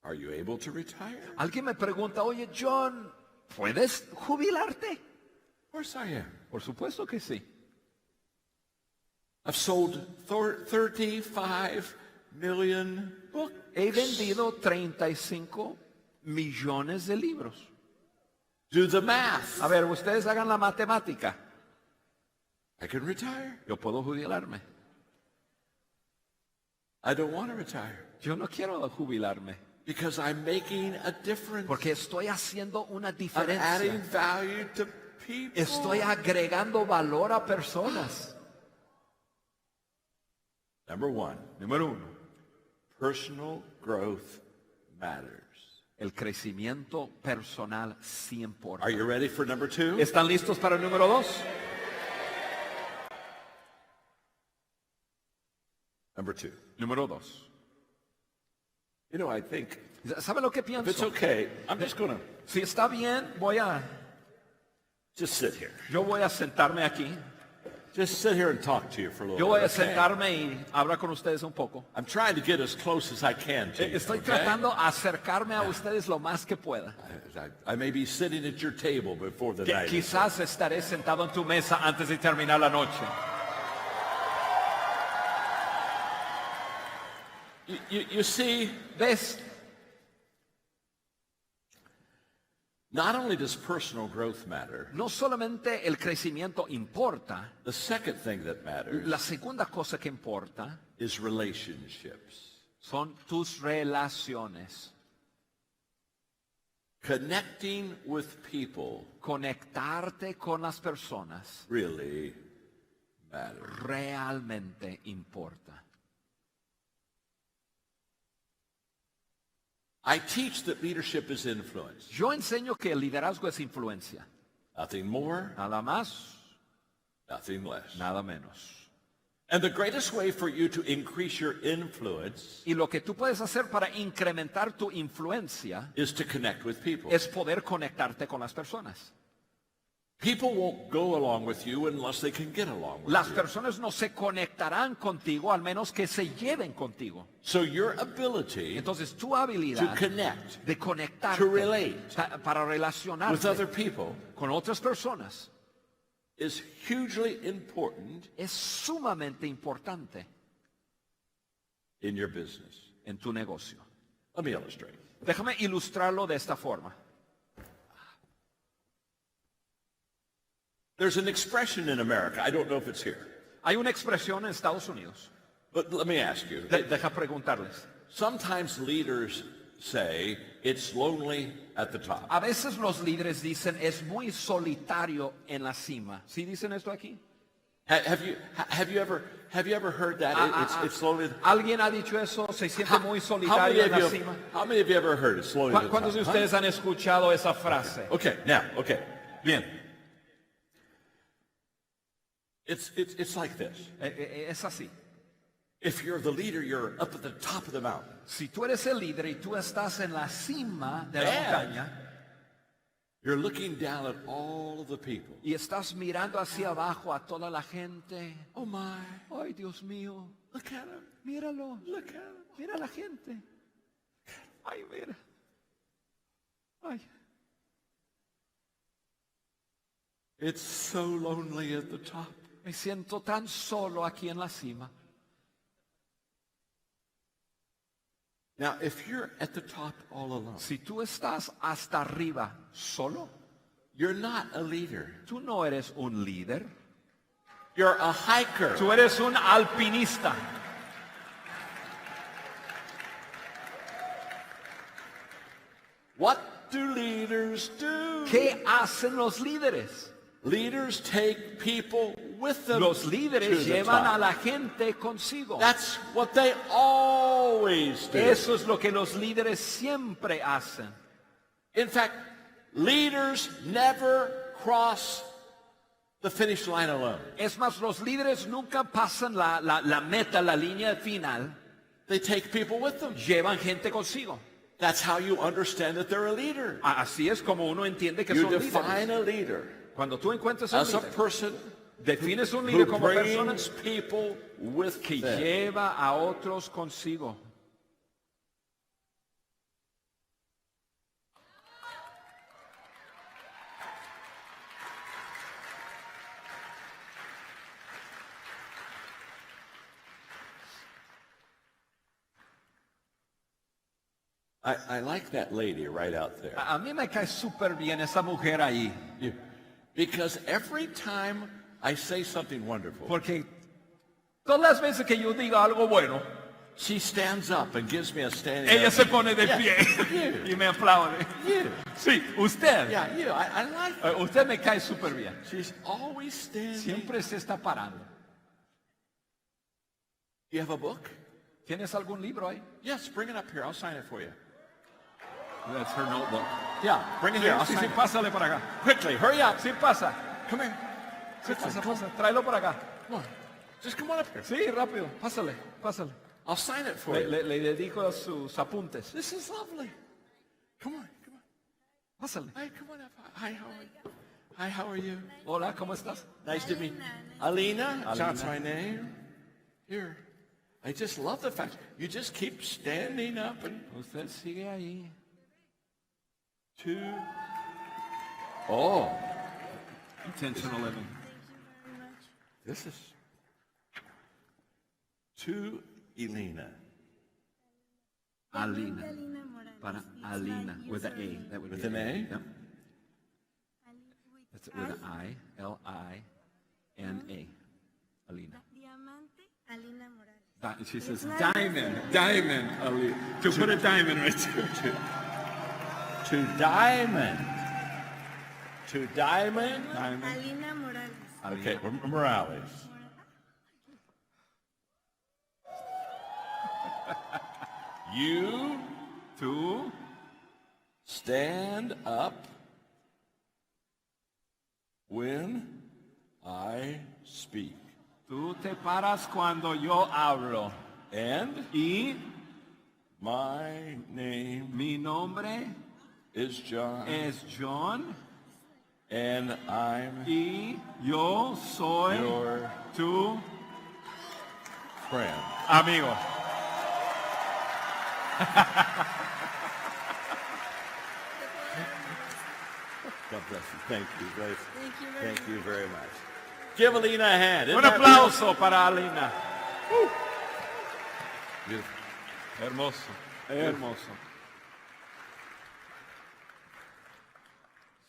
are you able to retire? Alguien me pregunta, oye, John, ¿puedes jubilarte? Of course I am. Por supuesto que sí. I've sold 35 million books. He vendido 35 millones de libros. Do the math. A ver, ustedes hagan la matemática. I can retire. Yo puedo jubilarme. I don't want to retire Yo no quiero jubilarme. because I'm making a difference. Porque estoy haciendo una I'm adding diferencia. value to people. Estoy agregando valor a personas. Number 1, Número 1. personal growth matters. El crecimiento personal sí importa. Are you ready for number 2? ¿Están listos para el número 2? Number 2. Número 2. You know, I think ¿Sabe lo que if it's pienso? okay, I'm just going to Si está bien, just sit here. yo voy a sentarme aquí. Just sit here and talk to you for a little Yo voy a bit. Okay? sentarme y hablar con ustedes un poco. I'm trying to get as close as I can to you. Estoy okay? tratando de acercarme a ustedes lo más que pueda. I may be sitting at your table before the night. is Quizás estaré sentado en tu mesa antes de terminar la noche. You see, ¿Ves? not only does personal growth matter, No solamente el crecimiento importa, the second thing that matters la segunda cosa que importa is relationships. son tus relaciones. Connecting with people Conectarte con las personas really matters. realmente importa. I teach that leadership is influence. Yo enseño que el liderazgo es influencia. Nothing more, Nada más, nothing less. nada menos. And the greatest way for you to increase your influence Y lo que tú puedes hacer para incrementar tu influencia is to connect with people. es poder conectarte con las personas. People won't go along with you unless they can get along with Las you. personas no se conectarán contigo al menos que se lleven contigo. So your ability Entonces tu to habilidad connect de conectarte to relate para with relacionarte other people con otras personas is hugely important es sumamente importante in your business. en tu negocio. Let me illustrate. Déjame ilustrarlo de esta forma. There's an expression in America. I don't know if it's here. Hay una expresión en Estados Unidos. But let me ask you. Deja preguntarles. Sometimes leaders say it's lonely at the top. A veces los líderes dicen es muy solitario en la cima. ¿Sí dicen esto aquí? Have you ever heard that? It's lonely. ¿Alguien ha dicho eso? ¿Se siente muy solitario en la cima? How many of you ever heard it's lonely at the top? ¿Cuántos de ustedes han escuchado esa frase? Okay, bien. It's like this. Es así. If you're the leader, you're up at the top of the mountain. Si tú eres el líder y tú estás en la cima de la montaña You're looking down at all of the people. y estás mirando hacia abajo a toda la gente. Oh my, Ay, Dios mío, look at him. míralo, Look at him. mira a la gente. Ay, mira. Ay. It's so lonely at the top. Me siento tan solo aquí en la cima. Now, if you're at the top all alone, Si tú estás hasta arriba solo, you're not a leader. tú no eres un líder. You're a hiker. Tú eres un alpinista. What do leaders do? ¿Qué hacen los líderes? Leaders take people with them. Los to líderes the llevan top. a la gente consigo. That's what they always do. Eso es lo que los líderes siempre hacen. In fact, leaders never cross the finish line alone. Es más, los líderes nunca pasan la meta, la línea final. They take people with them. Llevan gente consigo. That's how you understand that they're a leader. Así es como uno entiende que You son define líderes. a leader Cuando tú encuentras un as a líder, person defines un who líder como persona brings people with que them. lleva a otros consigo. I like that lady right out there. A mí me cae súper bien esa mujer ahí. Because every time I say something wonderful, Porque todas las veces que yo diga algo bueno, she stands up and gives me a standing ella se ovation. pone de Yeah, pie you. y me aplaude. You. Sí, usted. Yeah, you. I like her. Usted me cae súper bien. She's always standing. Siempre se está parando. You have a book? ¿Tienes algún libro ahí? Yes, bring it up here. I'll sign it for you. That's her notebook. Yeah, bring it here. I'll Sí, sign sí, it. pásale para acá. Quickly, hurry up. Sí, pasa. Come here. Sí, pasa, pasa. Tráelo para acá. Come on. Just come on up here. Sí, rápido. Pásale, pásale. I'll sign it for Le, you. le dedico sus apuntes. This is lovely. Come on, come on. Pásale. Hi, come on up. Hi, how are you? Hi, how are you? Hola, ¿cómo estás? Nice to meet you. Alina, that's my name. Here. I just love the fact you just keep standing up and Usted sigue ahí. two. Oh, Intentional living. this is to Elena. Alina. Para Alina. With an A. That would With be an A? Yep. That's it, with an I. L-I-N-A. Alina. Diamante Alina Morales. She says diamond. Diamond. Alina. To put a diamond right there. To Diamond. To Diamond. Alina Morales. Okay, Morales. You Tú stand up when I speak. Tú te paras cuando yo hablo. And Y my name mi nombre is John. es John. and I'm Y yo soy your tu friend. amigo. God bless you. Thank you. Grace. Thank you very Thank you very much. Give Alina a hand. Isn't Un that aplauso para Alina. beautiful? Hermoso, hermoso.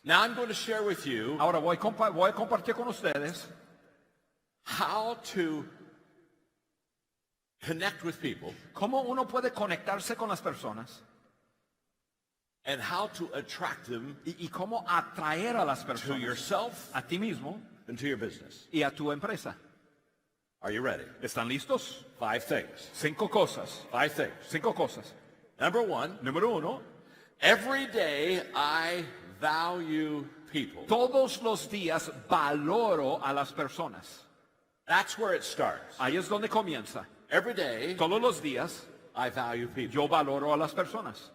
Now I'm going to share with you Ahora voy a compartir con ustedes how to connect with people cómo uno puede conectarse con las personas and how to attract them y cómo atraer a las to personas yourself a ti mismo and to your business. y a tu empresa. Are you ready? ¿Están listos? 5 things. 5 cosas. 5 things. 5 cosas. Number 1, Número 1, every day I value people. todos los días valoro a las personas. That's where it starts. Ahí es donde comienza. Every day Todos los días I value people. yo valoro a las personas.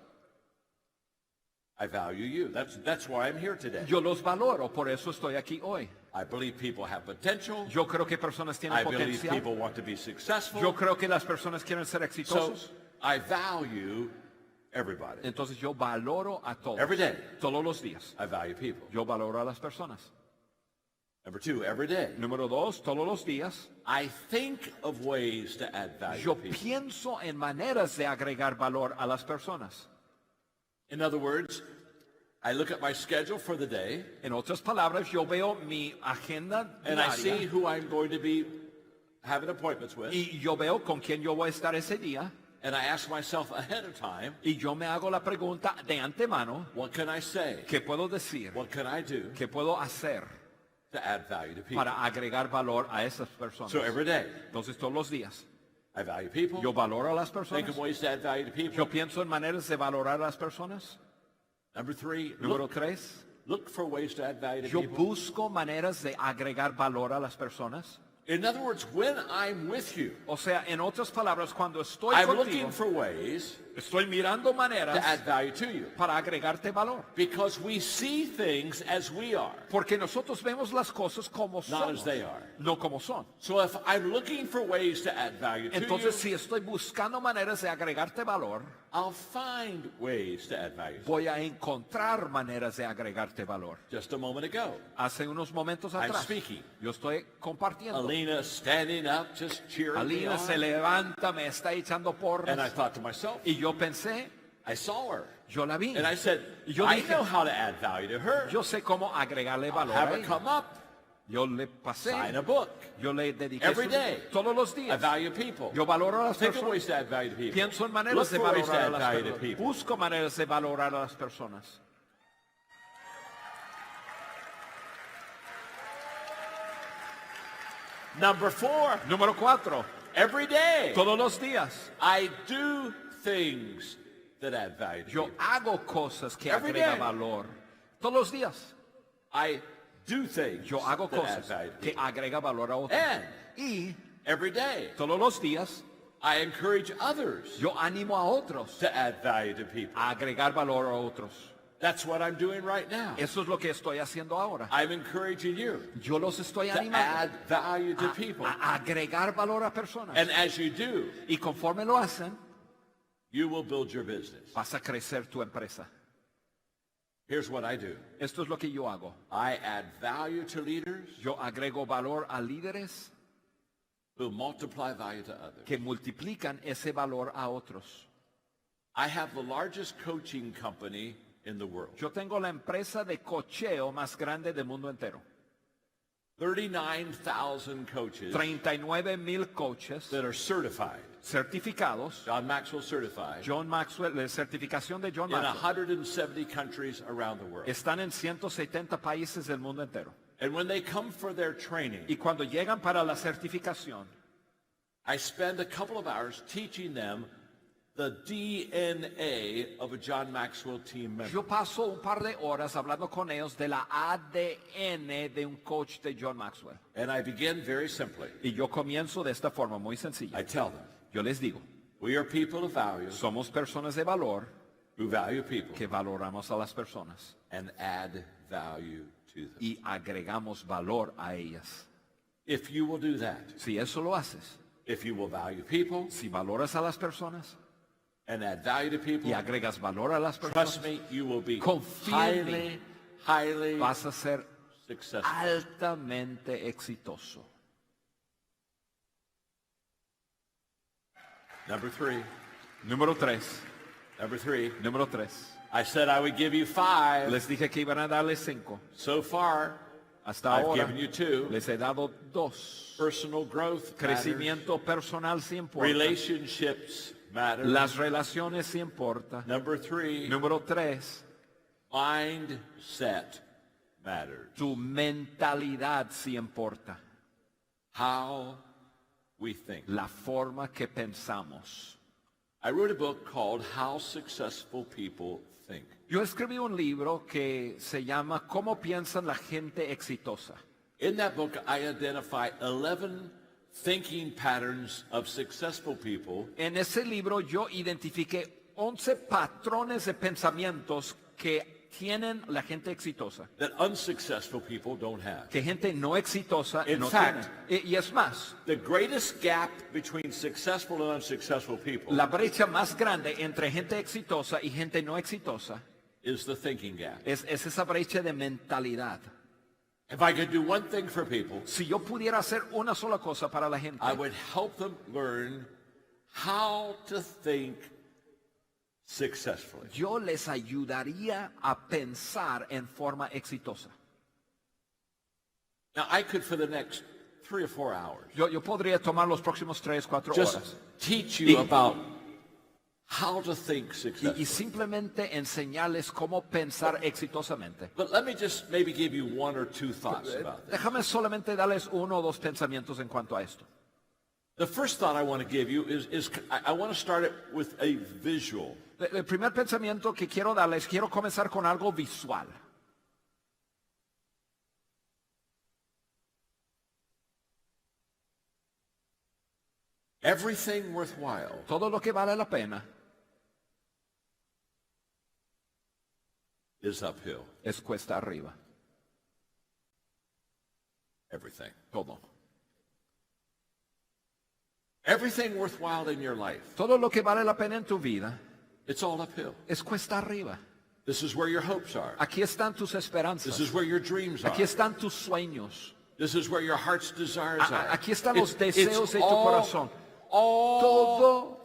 I value you. That's why I'm here today. Yo los valoro, por eso estoy aquí hoy. I believe people have potential. Yo creo que personas tienen I believe potencial. people want to be successful. Yo creo que las personas quieren ser So exitosos. I value everybody. Entonces yo valoro a todos. Every day Todos los días. I value people. Yo valoro a las personas. Number 2, every day Número 2, todos los días. I think of ways to add value Yo to people. pienso en maneras de agregar valor a las personas. In other words, I look at my schedule for the day En otras palabras, yo veo mi agenda and I see diaria who I'm going to be having appointments with, y yo veo con quién yo voy a estar ese día and I ask myself ahead of time, y yo me hago la pregunta de antemano, what can I say? ¿qué puedo decir? What can I do ¿Qué puedo hacer to add value to people? para agregar valor a esas personas? So every day Entonces todos los días I value people. yo valoro a las Think personas. of ways to add value to people. Yo pienso en maneras de valorar a las personas. Number 3, Número 3, look for ways to add value to yo people. busco maneras de agregar valor a las personas. In other words, when I'm with you, O sea, en otras palabras, cuando estoy I'm contigo, looking for ways estoy mirando to maneras add value to you. para agregarte valor. Because we see things as we are, Porque nosotros vemos las cosas como not son, as they are. no como son. So if I'm looking for ways to add value to Entonces, you, si estoy buscando maneras de agregarte valor, I'll find ways to add value. voy a encontrar maneras de agregarte valor. Just a moment ago, Hace unos momentos I'm atrás, speaking. yo estoy compartiendo. Alina standing up, just cheering me Alina se on. levanta, me está echando And I porras. thought to myself, Y yo pensé, I saw her. yo la vi. And I said, Y yo I dije, know how to add value to her. yo sé cómo agregarle valor Have a her ella. come up, Yo le pasé, sign a book. yo le dediqué Every su- day. todos los I días. value people. Yo valoro a las Think of personas. ways to add value to people. Pienso en Look maneras de for ways to valorar a add las value to personas. people. Busco maneras de valorar a las personas. Number 4, Número 4. every day Todos los días I do things that add value to yo people. hago cosas que Every agregan day. valor. Todos los días I do things yo hago that add cosas value to que people. agrega valor a otros. And Y every day todos los días I encourage others yo animo a otros to add value to people. a agregar valor a otros. That's what I'm doing right now. Eso es lo que estoy haciendo ahora. I'm encouraging you Yo los estoy to animando add value to people. a agregar valor a personas. And as you do, Y conforme lo hacen, you will build your business. vas a crecer tu empresa. Here's what I do. Esto es lo que yo hago. I add value to leaders Yo agrego valor a líderes who multiply value to others. que multiplican ese valor a otros. I have the largest coaching company in the world. Yo tengo la empresa de cocheo más grande del mundo entero. 39,000 coaches 39,000 coaches that are certified, certificados. John Maxwell certified, John Maxwell, la certificación de John in Maxwell. 170 countries around the world. Están en 170 países del mundo entero. And when they come for their training, Y cuando llegan para la certificación, I spend a couple of hours teaching them the DNA of a John Maxwell team member. yo paso un par de horas hablando con ellos de la ADN de un coach de John Maxwell. And I begin very simply. Y yo comienzo de esta forma muy sencilla. I tell them, Yo les digo, we are people of value somos personas de valor who value people que valoramos a las personas and add value to them. y agregamos valor a ellas. If you will do that, Si eso lo haces, if you will value people si valoras a las personas and add value to people, y agregas valor a las trust personas, me, you will be Confía en mí. highly vas a ser successful. altamente exitoso. Number three. Número 3. Número 3. I said I would give you 5. Les dije que iban a darles 5. So far, Hasta I've ahora given you 2. les he dado 2. Personal growth matters. Crecimiento personal sí importa. Relationships matter. Las relaciones sí importa. Number 3, Número 3. mindset matters. Tu mentalidad sí importa. How we think. La forma que pensamos. I wrote a book called How Successful People Think. Yo escribí un libro que se llama ¿Cómo piensan la gente exitosa? In that book, I identify 11 thinking patterns of successful people En ese libro yo identifiqué 11 patrones de pensamientos que tienen la gente exitosa, that unsuccessful people don't have. que gente no exitosa In no fact, tiene. Y es más, The greatest gap between successful and unsuccessful people la brecha más grande entre gente exitosa y gente no exitosa is the thinking gap. es esa brecha de mentalidad. If I could do one thing for people, Si yo pudiera hacer una sola cosa para la gente, I would help them learn how to think successfully. yo les ayudaría a pensar en forma exitosa. Now, I could, for the next 3 or 4 hours, Yo podría tomar los próximos 3, 4 just horas teach you Y- about how to think y successfully. simplemente enseñarles cómo pensar exitosamente. But let me just maybe give you 1 or 2 thoughts about this. Déjame solamente darles 1 o 2 pensamientos en cuanto a esto. The first thought I want to give you is I want to start it with a visual. El primer pensamiento que quiero darles, quiero comenzar con algo visual. Everything worthwhile Todo lo que vale la pena is uphill. es cuesta arriba. Everything. Todo. Everything worthwhile in your life, Todo lo que vale la pena en tu vida it's all uphill. es cuesta arriba. This is where your hopes are. Aquí están tus This esperanzas. is where your dreams are. Aquí están tus sueños. This is where your heart's desires are. Aquí están los It's deseos de tu all- corazón. all Todo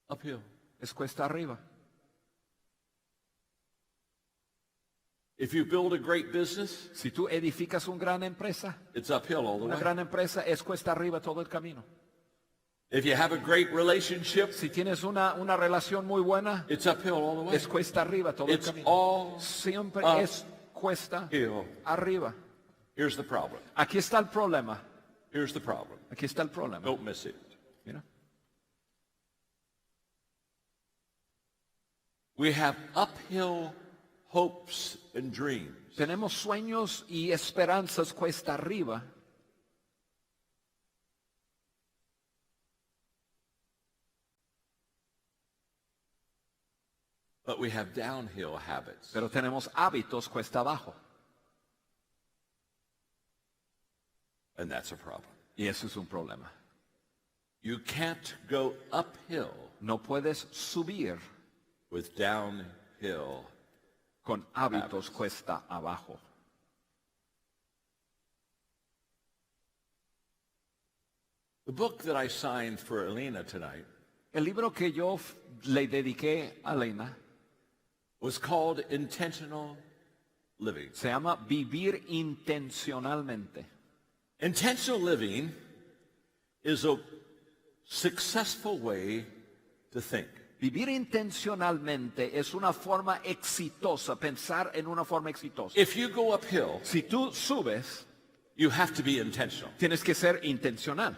uphill. es cuesta arriba. If you build a great business, Si tú edificas una gran empresa, it's uphill all the una way. gran empresa es cuesta arriba todo el camino. If you have a great relationship, Si tienes una relación muy buena, it's uphill all the way. es cuesta arriba todo el It's camino. all Siempre up es cuesta hill. arriba. Here's the problem. Aquí está el problema. Here's the problem. Aquí está el problema. Don't miss it. Mira. We have uphill hopes and dreams. Tenemos sueños y esperanzas cuesta arriba, But we have downhill habits. pero tenemos hábitos cuesta abajo. And that's a problem. Y eso es un problema. You can't go uphill No puedes subir with downhill. con hábitos cuesta abajo. The book that I signed for Elena tonight El libro que yo le dediqué a Elena was called Intentional Living. se llama Vivir Intencionalmente. Intentional living is a successful way to think. Vivir intencionalmente es una forma exitosa, pensar en una forma exitosa. If you go uphill, Si tú subes, you have to be intentional. tienes que ser intencional.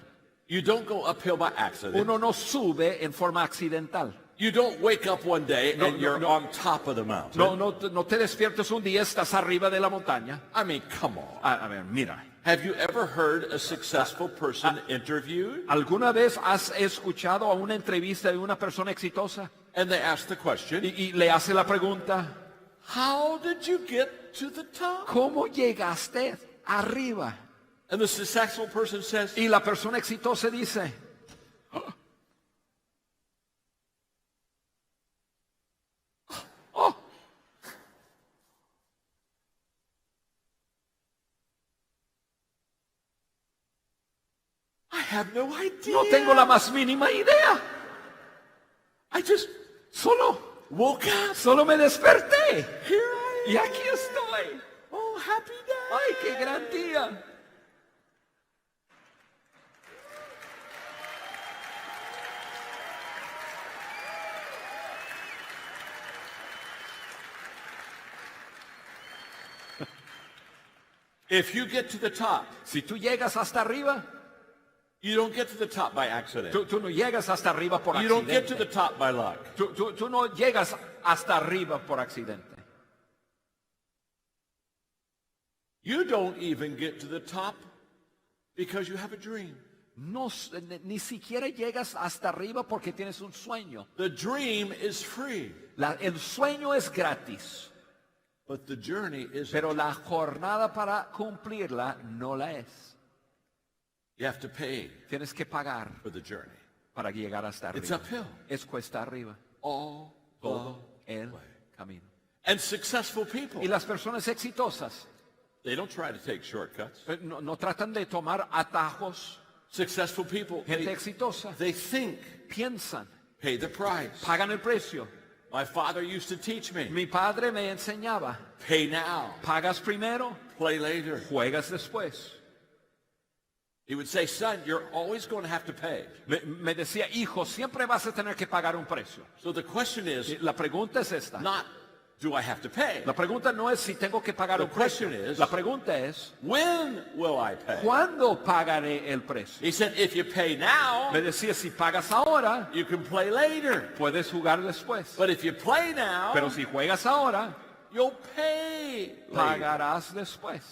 You don't go uphill by accident. Uno no sube en forma accidental. You don't wake up one day No, and no, you're no. on top of the mountain. No te despiertes un día, estás arriba de la montaña. I mean, come on. A ver, mira. Have you ever heard a successful person interviewed? ¿Alguna vez has escuchado a una entrevista de una persona exitosa And they ask the question, y le hace la pregunta, how did you get to the top? ¿Cómo llegaste arriba? And the successful person says, Y la persona exitosa dice, oh, I have no idea. no tengo la más mínima idea. I just Solo woke up. me desperté. Here I Y am. aquí estoy. Oh, happy day. ¡Ay, qué gran día! If you get to the top, Si tú llegas hasta arriba, you don't get to the top by accident. tú no llegas hasta arriba por You don't get to the accidente. top by luck. Tú no llegas hasta arriba por accidente. You don't even get to the top because you have a dream. No, ni siquiera llegas hasta arriba porque tienes un sueño. The dream is free, El sueño es gratis, but the journey is. pero la jornada para cumplirla no la es. You have to pay Tienes que pagar for the journey. para llegar hasta It's arriba. uphill Es cuesta arriba, all todo the el way. camino. And successful people, Y las personas exitosas they don't try to take shortcuts. no tratan de tomar atajos. Successful people, Gente exitosa they think, piensan, pay the price. pagan el precio. My father used to teach me, Mi padre me enseñaba, pay now, pagas primero, play later. juegas después. He would say, son, you're always going to have to pay. Me decía, hijo, siempre vas a tener que pagar un precio. So the question is La pregunta es esta. not, do I have to pay? La pregunta no es si tengo que pagar The un precio. question is- La pregunta es, When will I pay? ¿cuándo pagaré el precio? He said, if you pay now, Me decía, si pagas ahora, you can play later. puedes jugar después. But if you play now, Pero si juegas ahora, you'll pay later. pagarás después.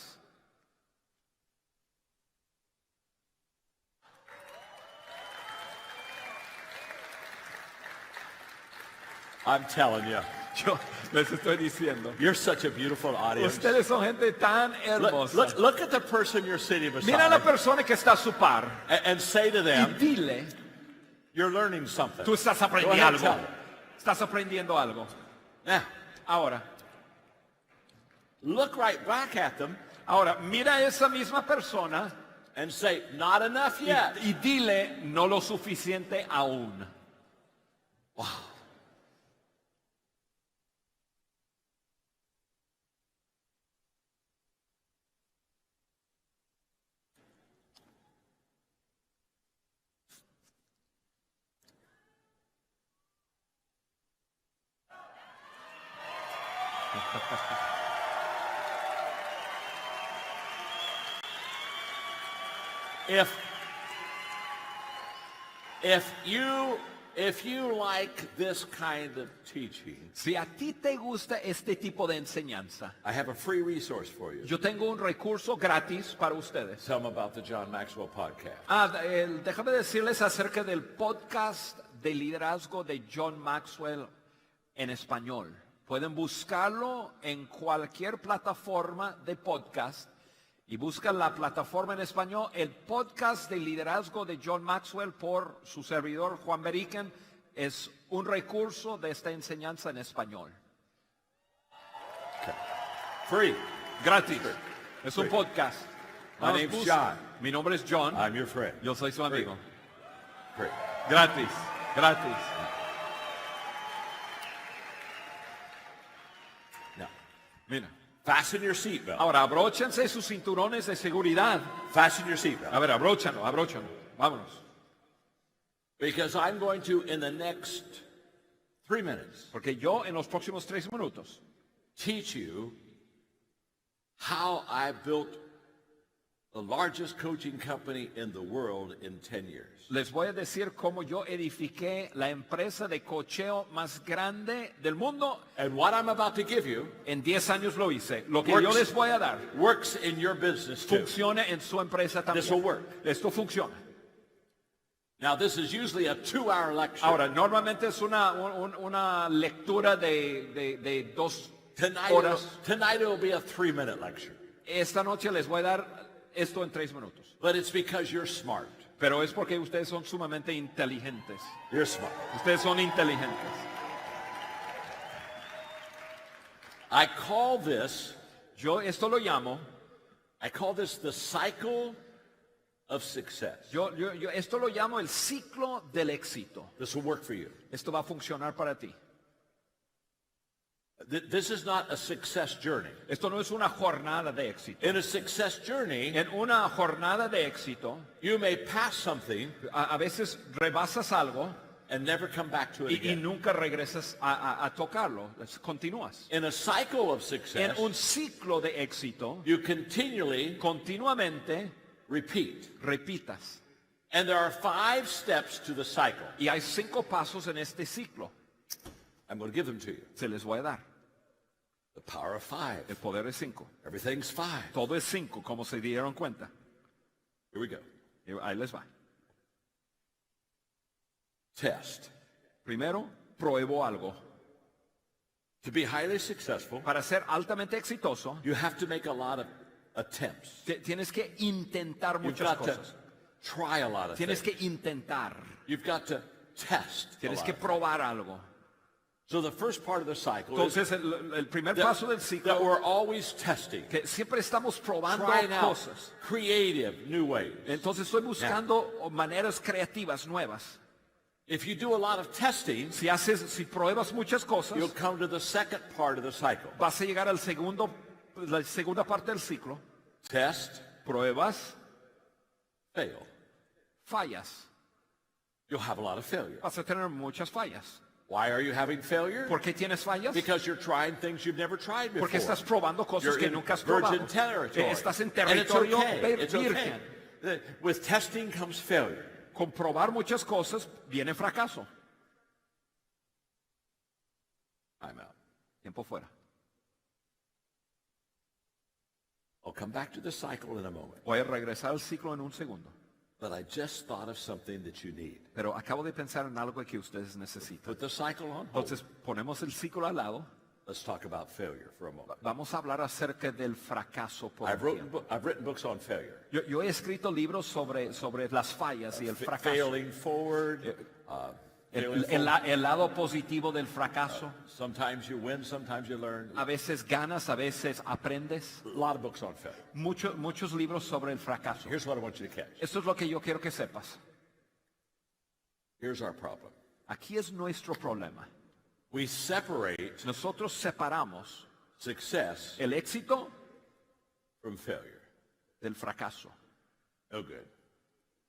I'm telling you, Yo les estoy diciendo. you're such a beautiful audience. Ustedes son gente tan hermosa. Look at the person you're sitting Mira a la beside persona que está a su par and say to y them, dile, you're learning something. tú estás Go aprendiendo ahead, algo. tell them. Estás aprendiendo algo. Now, Ahora, look right back at them mira a esa misma persona and say, not enough yet. y dile, no lo suficiente aún. If you like this kind of teaching, Si a ti te gusta este tipo de enseñanza, I have a free resource for you. yo tengo un recurso gratis para ustedes. Tell them about the John Maxwell podcast. Déjame decirles acerca del podcast de liderazgo de John Maxwell en español. Pueden buscarlo en cualquier plataforma de podcast y buscan la plataforma en español, el podcast de liderazgo de John Maxwell por su servidor Juan Beriken. Es un recurso de esta enseñanza en español. Free. Gratis. Es un podcast. My Vamos, name's busca. John. Mi nombre es John. I'm your friend. Yo soy su amigo. Free. Gratis. Gratis. Now, Mira. fasten your seatbelt. Ahora, abróchense sus cinturones de seguridad. Fasten your seatbelt. A ver, abróchalo. Vámonos. Because I'm going to, in the next 3 minutes, Porque yo en los próximos 3 minutos teach you how I built the largest coaching company in the world in 10 years. les voy a decir cómo yo edifiqué la empresa de cocheo más grande del mundo. And what I'm about to give you En 10 años lo hice. Lo que Works. yo les voy a dar works in your business too. funciona en su empresa This will también. work. Esto funciona. Now, this is usually a 2-hour lecture. Ahora, normalmente es una lectura de 2 horas. Tonight it will be a 3-minute lecture. Esta noche les voy a dar esto en 3 minutos. But it's because you're smart. Pero es porque ustedes son sumamente inteligentes. You're smart. Ustedes son inteligentes. I call this Yo esto lo llamo, the cycle of success. yo esto lo llamo el ciclo del éxito. This will work for you. Esto va a funcionar para ti. This is not a success journey. Esto no es una jornada de éxito. In a success journey, En una jornada de éxito, you may pass something a veces rebasas algo and never come back to it y again. nunca regresas a tocarlo. Continúas. In a cycle of En success, un ciclo de éxito, you continually continuamente repeat. repitas. And there are 5 steps to the cycle. Y hay 5 pasos en este ciclo. I'm going to give them to you. Se les voy a dar. The power of 5. El poder es 5. Everything's 5. Todo es 5, como se dieron cuenta. Here we go. Y ahí les va. Test. Primero, pruebo algo. To be highly successful, Para ser altamente exitoso, you have to make a lot of attempts. tienes que intentar You've muchas got to cosas. try a lot of Tienes things. que intentar. You've got to test a Tienes lot que of things. probar algo. So the first part of the cycle is Entonces, el primer paso del that ciclo, we're always testing, que siempre estamos probando trying out cosas. creative new ways. Entonces estoy buscando maneras creativas nuevas. If you do a lot of testing, Si pruebas muchas cosas, you'll come to the second part of the cycle. vas a llegar la segunda parte del ciclo. Test, Pruebas, fail. fallas. You'll have a lot of failure. Vas a tener muchas fallas. Why are you having failure? ¿Por qué tienes fallas? Because you're trying things you've never tried before. Porque estás probando cosas You're que in nunca has virgin probado. territory. Estás en And it's territorio okay. It's virgen. okay. With testing comes failure. Con probar muchas cosas viene fracaso. I'm out. Tiempo fuera. I'll come back to the cycle in a moment. Voy a regresar al ciclo en un segundo. But I just thought of something that you need. Pero acabo de pensar en algo que ustedes necesitan. Put the cycle on hold. Entonces ponemos el ciclo al lado. Let's talk about failure for a moment. Vamos a hablar acerca del fracaso por un tiempo. I've written books on failure. Yo he escrito libros sobre las fallas y el fracaso. Failing forward. El lado positivo del fracaso. Sometimes you win, sometimes you learn. A veces ganas, a veces aprendes. A lot of books on failure. Muchos libros sobre el fracaso. Here's what I want you to catch. Esto es lo que yo quiero que sepas. Here's our problem. Aquí es nuestro problema. We separate Nosotros separamos success el éxito from failure. del fracaso. No good.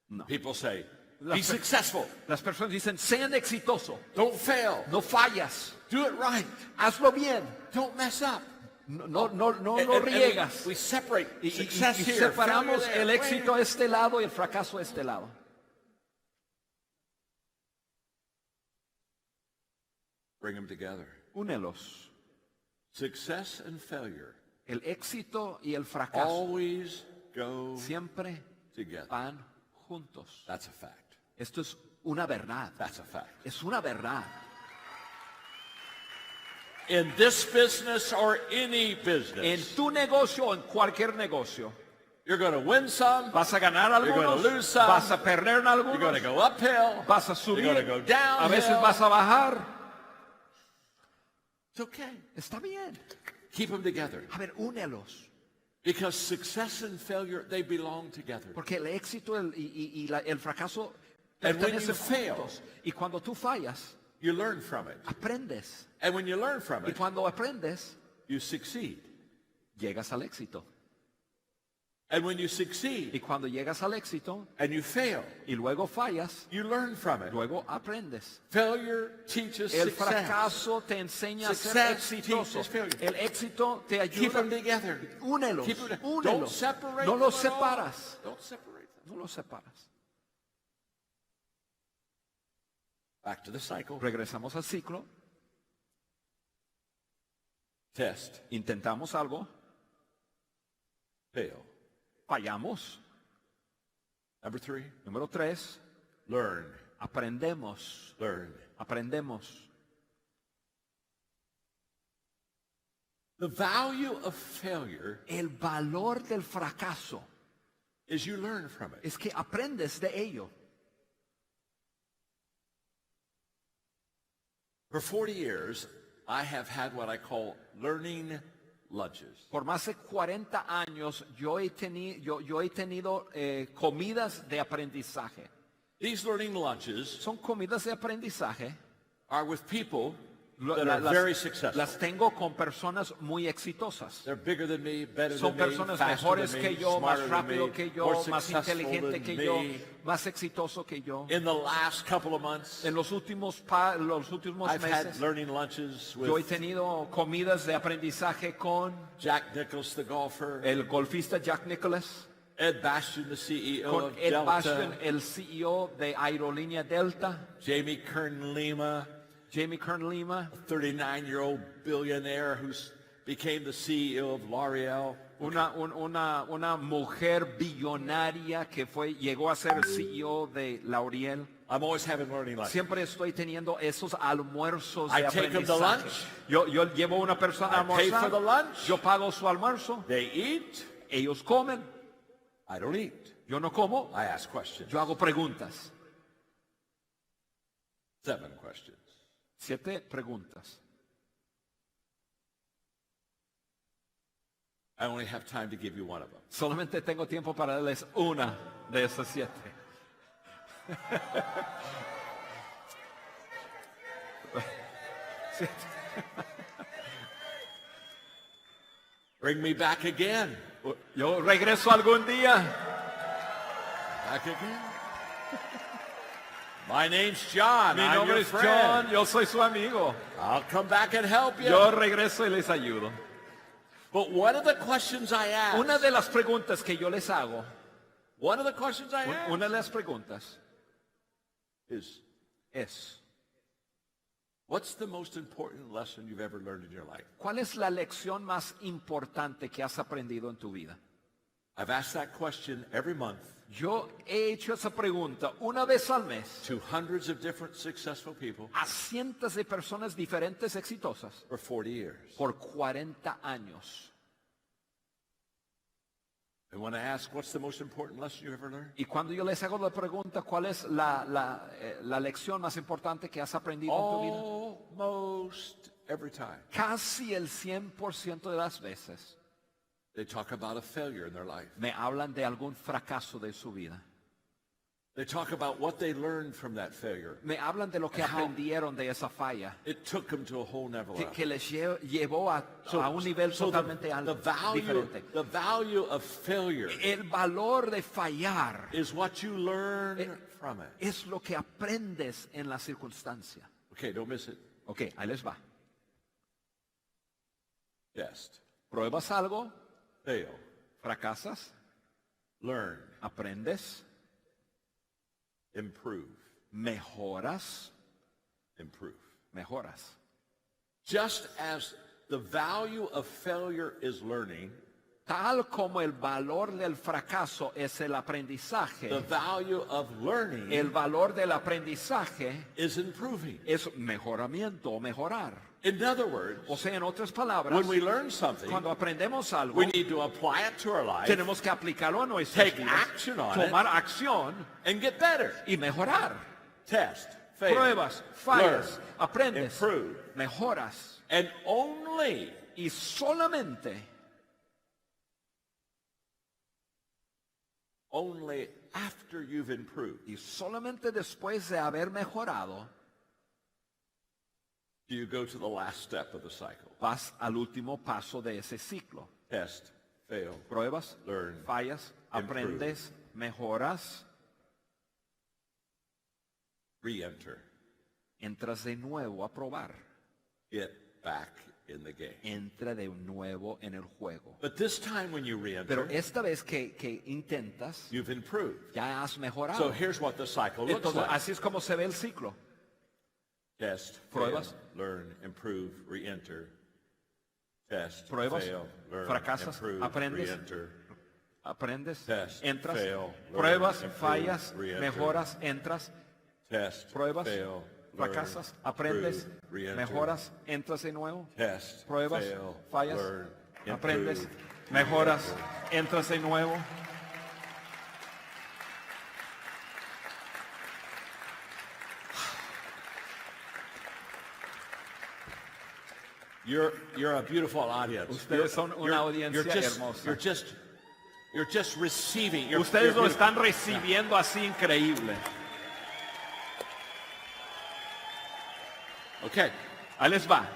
No. People say, Las be per- successful. Las personas dicen, sean exitosos, Don't fail. no fallas, Do it right. hazlo bien, Don't mess up. no And riegas. we separate Y success here, separamos failure el there. éxito a este lado y el fracaso a este lado. Bring them together. Únelos. Success and failure El éxito y el fracaso always go siempre together. van juntos. That's a fact. Esto es una verdad. That's a fact. Es una verdad. In this business or any En business, tu negocio o en cualquier negocio, you're going to win some, vas a ganar You're algunos, gonna lose some. vas a perder en you're going to algunos, go uphill, vas a you're subir, going to go downhill. a veces vas a bajar. It's okay. Está bien. Keep them together. A ver, únelos. Because success and failure, they belong together. Porque el éxito y el fracaso And when pertenecen you fail, juntos. Y cuando tú fallas, You learn from it. aprendes. And when you learn from Y it, cuando aprendes, you succeed. llegas al éxito. And when you succeed Y cuando llegas al éxito and you fail, y luego fallas, you learn from it. luego aprendes. Failure teaches El success. fracaso te enseña a ser Success exitoso. teaches failure. El éxito te Keep ayuda. them together. Únelos, Keep them, únelos. don't separate No los them at all. separas. Don't separate them. No los separas. Back to the cycle. Regresamos al ciclo. Test. Intentamos algo. Fail. Fallamos. Number 3. Número 3. Learn. Aprendemos. Learn. Aprendemos. The value of failure El valor del fracaso is you learn from it. es que aprendes de ello. For 40 years, I have had what I call learning lunches. Por más de 40 años yo he tenido comidas de aprendizaje. These learning lunches Son comidas de aprendizaje. are with people Lo- that la- are las, very successful. las tengo con personas muy exitosas. They're bigger than me, better Son than me, personas faster mejores than que me, yo, más smarter than rápido me, que more yo, más successful inteligente than que me. yo, más exitoso que yo. In the last couple of months, En los últimos I've had meses learning lunches yo he with tenido comidas de aprendizaje con Jack Nicklaus, the golfer, el golfista Jack Nicklaus, Ed Bastian, the CEO con of Ed Delta, Bastian, el CEO de Aerolínea Delta, Jamie Kern Lima, Jamie Kern Lima, 39-year-old billionaire who became the CEO of L'Oreal. una mujer billonaria que llegó a ser el CEO de L'Oreal. I'm always having learning lunches. Siempre estoy teniendo esos almuerzos I de take them to lunch. aprendizaje. Yo llevo una persona a I pay for the almorzar, lunch. yo pago su almuerzo, They eat. ellos comen, I don't eat. yo no como, I ask questions. yo hago preguntas. 7 questions. 7 preguntas. I only have time to give you one of them. Solamente tengo tiempo para darles una de esas 7. Bring me back again. Yo regreso algún día. Back again. My name's John. Mi I'm nombre your es friend. John, yo soy su amigo. I'll come back and help you. Yo regreso y les ayudo. But one of the questions I ask, Una de las preguntas que yo les hago, one of the questions I ask una de las preguntas is, es, what's the most important lesson you've ever learned in your life? ¿cuál es la lección más importante que has aprendido en tu vida? I've asked that question every month Yo he hecho esa pregunta una vez al mes to hundreds of different successful people a cientos de personas diferentes exitosas for 40 years. por 40 años. And when I ask, what's the most important lesson you've ever learned? Y cuando yo les hago la pregunta, ¿cuál es la lección más importante que has aprendido en tu vida? Almost every time Casi el 100% de las veces they talk about a failure in their life. me hablan de algún fracaso de su vida. They talk about what they learned from that failure. Me hablan de lo que aprendieron de esa falla, It took them to a whole level. que les llevó a un nivel totalmente alto, diferente. The value of failure El valor de fallar is what you learn from it. es lo que aprendes en la circunstancia. Okay, don't miss it. Ok, ahí les va. Test. Pruebas algo, Fail. fracasas, Learn. aprendes, Improve. mejoras, Improve. mejoras. Just as the value of failure is learning, Tal como el valor del fracaso es el the aprendizaje, value of learning el valor del aprendizaje is improving. es mejoramiento o mejorar. In other words, O sea, en otras palabras, when we learn something, cuando aprendemos algo, we need to apply it to our life tenemos que aplicarlo a nuestras Take vidas, action on tomar acción and get better. y mejorar. Test. Fail. Pruebas, fallas, Learn. aprendes, Improve. mejoras. And only Y solamente after you've improved después de haber mejorado, do you go to the last step of the cycle. vas al último paso de ese ciclo. Test. Fail. Pruebas, Learn. fallas, Improve. aprendes, mejoras, Re-enter. entras de nuevo a probar. Get back in the game. Entra de nuevo en el juego. But this time when you Pero re-enter, esta vez que intentas, you've improved. ya has mejorado. So here's what the cycle looks Entonces, like. así es como se ve el ciclo. Test. Pruebas. Fail, learn. Improve. Re-enter. Test. Pruebas, Fail, learn. fracasas, improve, aprendes, re-enter. Aprendes, Test, entras, fail, learn, pruebas, improve, fallas, re-enter. mejoras, entras, Test. Pruebas, Fail, fracasas, aprendes, improve, re-enter, mejoras, entras de nuevo, test, pruebas, fail, fallas, learn, aprendes, improve, mejoras, entras de nuevo. You're a beautiful audience. Ustedes son una audiencia hermosa. You're just receiving. Ustedes lo you're están recibiendo así increíble. Okay. Ahí les va.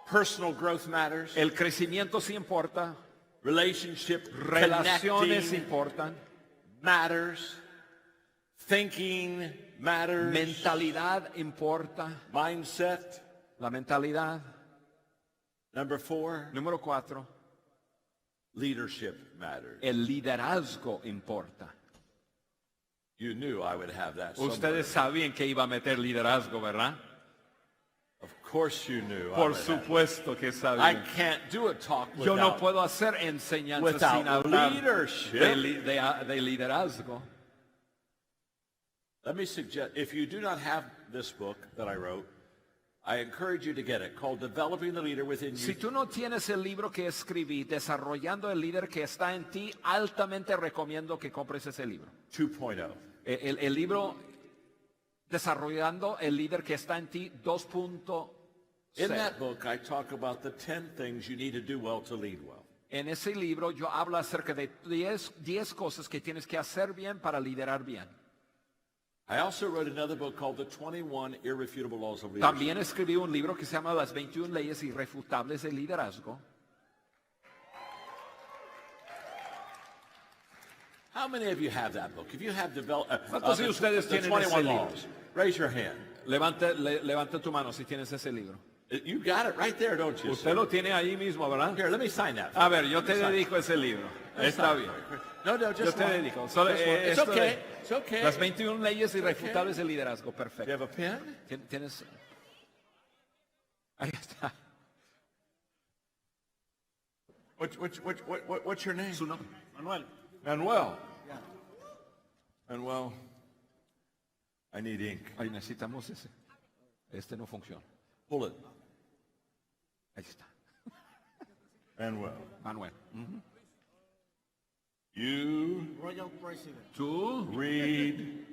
Personal growth matters. El crecimiento sí importa. Relationship, Relaciones connecting importan. matters. Thinking matters. Mentalidad importa. Mindset. La mentalidad. Number 4, Número 4. leadership matters. El liderazgo importa. You knew I would have that somewhere. Ustedes sabían que iba a meter liderazgo, ¿verdad? Of course you knew. Por supuesto que I sabían. can't do a talk Yo no without, puedo hacer enseñanza without sin hablar leadership. de liderazgo. Let me suggest, if you do not have this book that I wrote, I encourage you to get it, called Developing the Leader Within You. Si tú no tienes el libro que escribí, Desarrollando el líder que está en ti, altamente recomiendo que compres ese libro. 2.0. El libro Desarrollando el líder que está en ti 2.0. In that book, I talk about the 10 things you need to do well to lead well. En ese libro yo hablo acerca de 10 cosas que tienes que hacer bien para liderar bien. I also wrote another book called The 21 Irrefutable Laws of Leadership. También escribí un libro que se llama Las 21 leyes irrefutables del liderazgo. How many of you have that book? If you have developed ¿Cuántos de ustedes the tienen 21 ese libro? laws, raise your hand. Levanta tu mano si tienes ese libro. You got it right there, don't you? Usted lo tiene ahí mismo, ¿verdad? Here, let me sign that. A ver, yo te dedico ese libro. Está bien. No, Yo just te one. dedico. Solo, Just one. It's esto okay. de It's okay. Las 21 leyes irrefutables del liderazgo. Do you Perfecto. have a pen? ¿Tienes? Ahí está. What's your name? Su nombre. Manuel. Manuel. Manuel. I need ink. Ahí necesitamos ese. Este no funciona. Pull it. Ahí está. Manuel. Manuel. You Tú read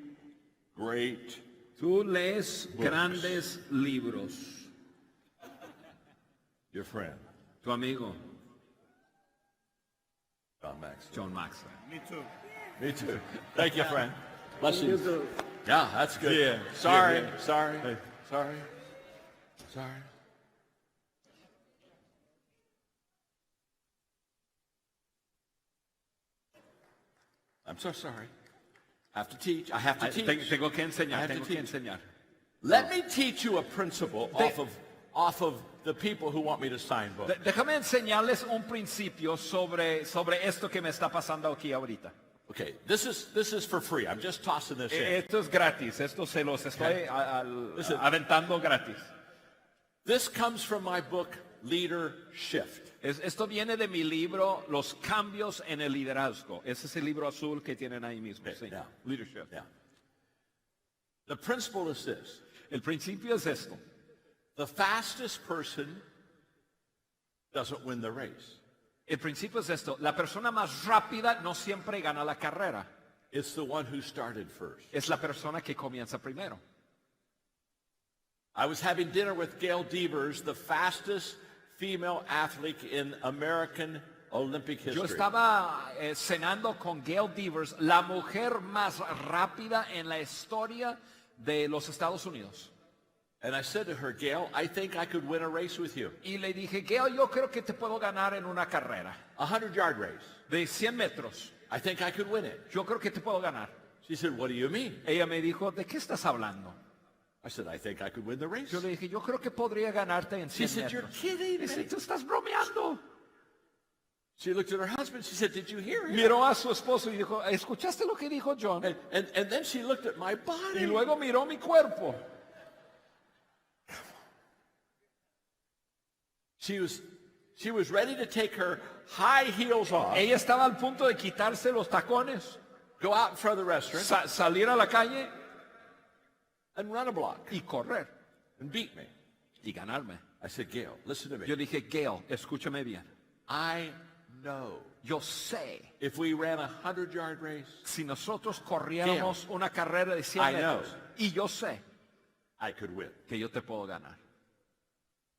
great. lees grandes libros. Your friend, Tu amigo, John Maxwell. John Maxwell. Me too. Thank you, friend. Blessings. Yeah, that's good. Yeah. Sorry, Yeah. sorry, Hey. sorry, sorry. I'm so sorry. I have to teach. I have to teach. Tengo que I enseñar, have to tengo que teach. enseñar. Let me teach you a principle off of the people who want me to sign books. Déjame enseñarles un principio sobre esto que me está pasando aquí ahorita. Okay, this is for free. I'm just tossing this in. Esto es gratis, esto se los estoy aventando gratis. This comes from my book, Leader Shift. Esto viene de mi libro, Los cambios en el liderazgo. Ese es el libro azul que tienen ahí mismo. Sí. Yeah. Leadership. Yeah. The principle is this. El principio es esto. The fastest person doesn't win the race. El principio es esto. La persona más rápida no siempre gana la carrera. It's the one who started first. Es la persona que comienza primero. I was having dinner with Gail Devers, the fastest female athlete in American Olympic history. Yo estaba cenando con Gail Devers, la mujer más rápida en la historia de los Estados Unidos. And I said to her, Gail, I think I could win a race with you. Y le dije, Gail, yo creo que te puedo ganar en una carrera A 100-yard race. de 100 metros. I think I could win it. Yo creo que te puedo ganar. She said, what do you mean? Ella me dijo, ¿de qué estás hablando? I said, I think I could win the race. Yo le dije, yo creo que podría ganarte en She 100 said, you're metros. kidding Dice, me. tú estás bromeando. She looked at her husband. She said, did you hear him? Miró a su esposo y dijo, ¿escuchaste lo que dijo John? And then she looked at my body. Y luego miró mi cuerpo. She was ready to take her high heels off Ella estaba al punto de quitarse los tacones go out in front of the restaurant salir a la calle and run a block y correr and beat me. y ganarme. I said, Gail, listen to me. Yo dije, Gail, escúchame bien. I know Yo sé, if we ran a 100-yard race, si nosotros corriéramos una carrera de 100 I know. metros, y yo sé I could win. que yo te puedo ganar.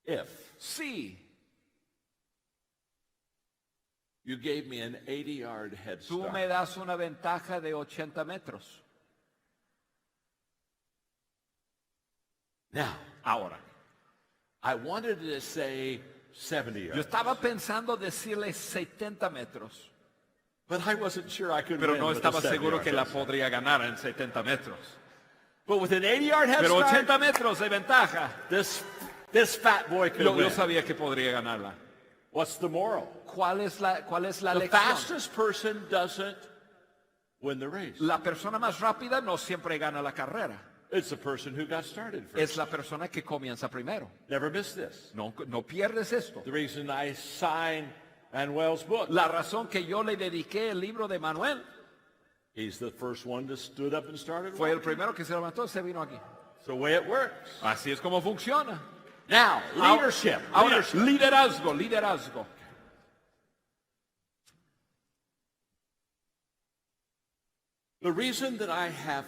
If Sí, you gave me an 80-yard head tú start. me das una ventaja de 80 metros. Now, Ahora, I wanted to say 70 yo yards, estaba pensando decirle 70 metros, but I wasn't sure I could pero win no with a estaba 70 seguro yard que la head start. podría ganar en 70 metros. But with an 80-yard head Pero start, 80 metros de ventaja, this fat boy could yo win. sabía que podría ganarla. What's the moral? ¿Cuál es la The lección? fastest person doesn't win the race. La persona más rápida no siempre gana la carrera. It's the person who got started first. Es la persona que comienza primero. Never miss this. No pierdes esto. The reason I signed Manuel's book, La razón que yo le dediqué el libro de Manuel he's the first one that stood up and started fue el walking. primero que se levantó y se vino aquí. It's the way it works. Así es como funciona. Now, leadership. Ahora, Leadership. liderazgo. The reason that I have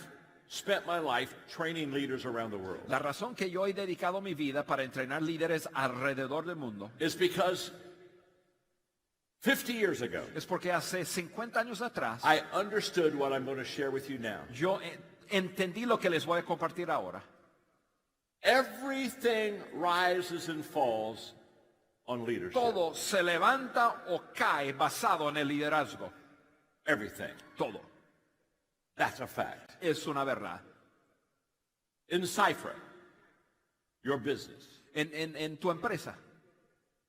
spent my life training leaders around the world La razón que yo he dedicado mi vida para entrenar líderes alrededor del mundo is because 50 years ago, es porque hace 50 años atrás I understood what I'm going to share with you now. yo entendí lo que les voy a compartir ahora. Everything rises and falls on leadership. Todo se levanta o cae basado en el liderazgo. Everything. Todo. That's a fact. Es una verdad. In XIFRA, your business, En tu empresa,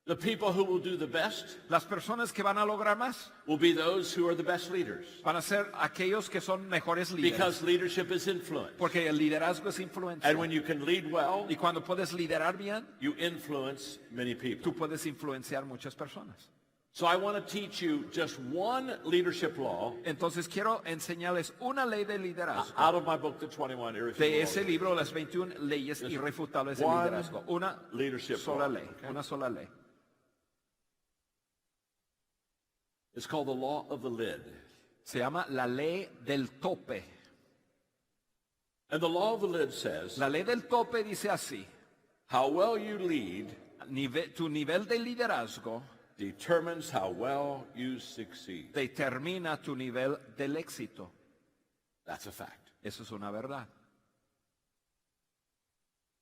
the people who will do the best las personas que van a lograr más will be those who are the best leaders. van a ser aquellos que son mejores líderes. Because leadership is influence. Porque el liderazgo es influencia. And when you can lead well, Y cuando puedes liderar bien, you influence many people. tú puedes influenciar muchas personas. So I want to teach you just one leadership law Entonces quiero enseñarles una ley de liderazgo. out of my book, The 21 Irrefutable De ese Laws. libro, las 21 leyes irrefutables de one liderazgo. Una leadership sola law, ley. okay? Una sola ley. It's called the law of the lid. Se llama la ley del tope. And the law of the lid says, La ley del tope dice así. how well you lead Tu nivel de liderazgo determines how well you succeed. determina tu nivel del éxito. That's a fact. Eso es una verdad.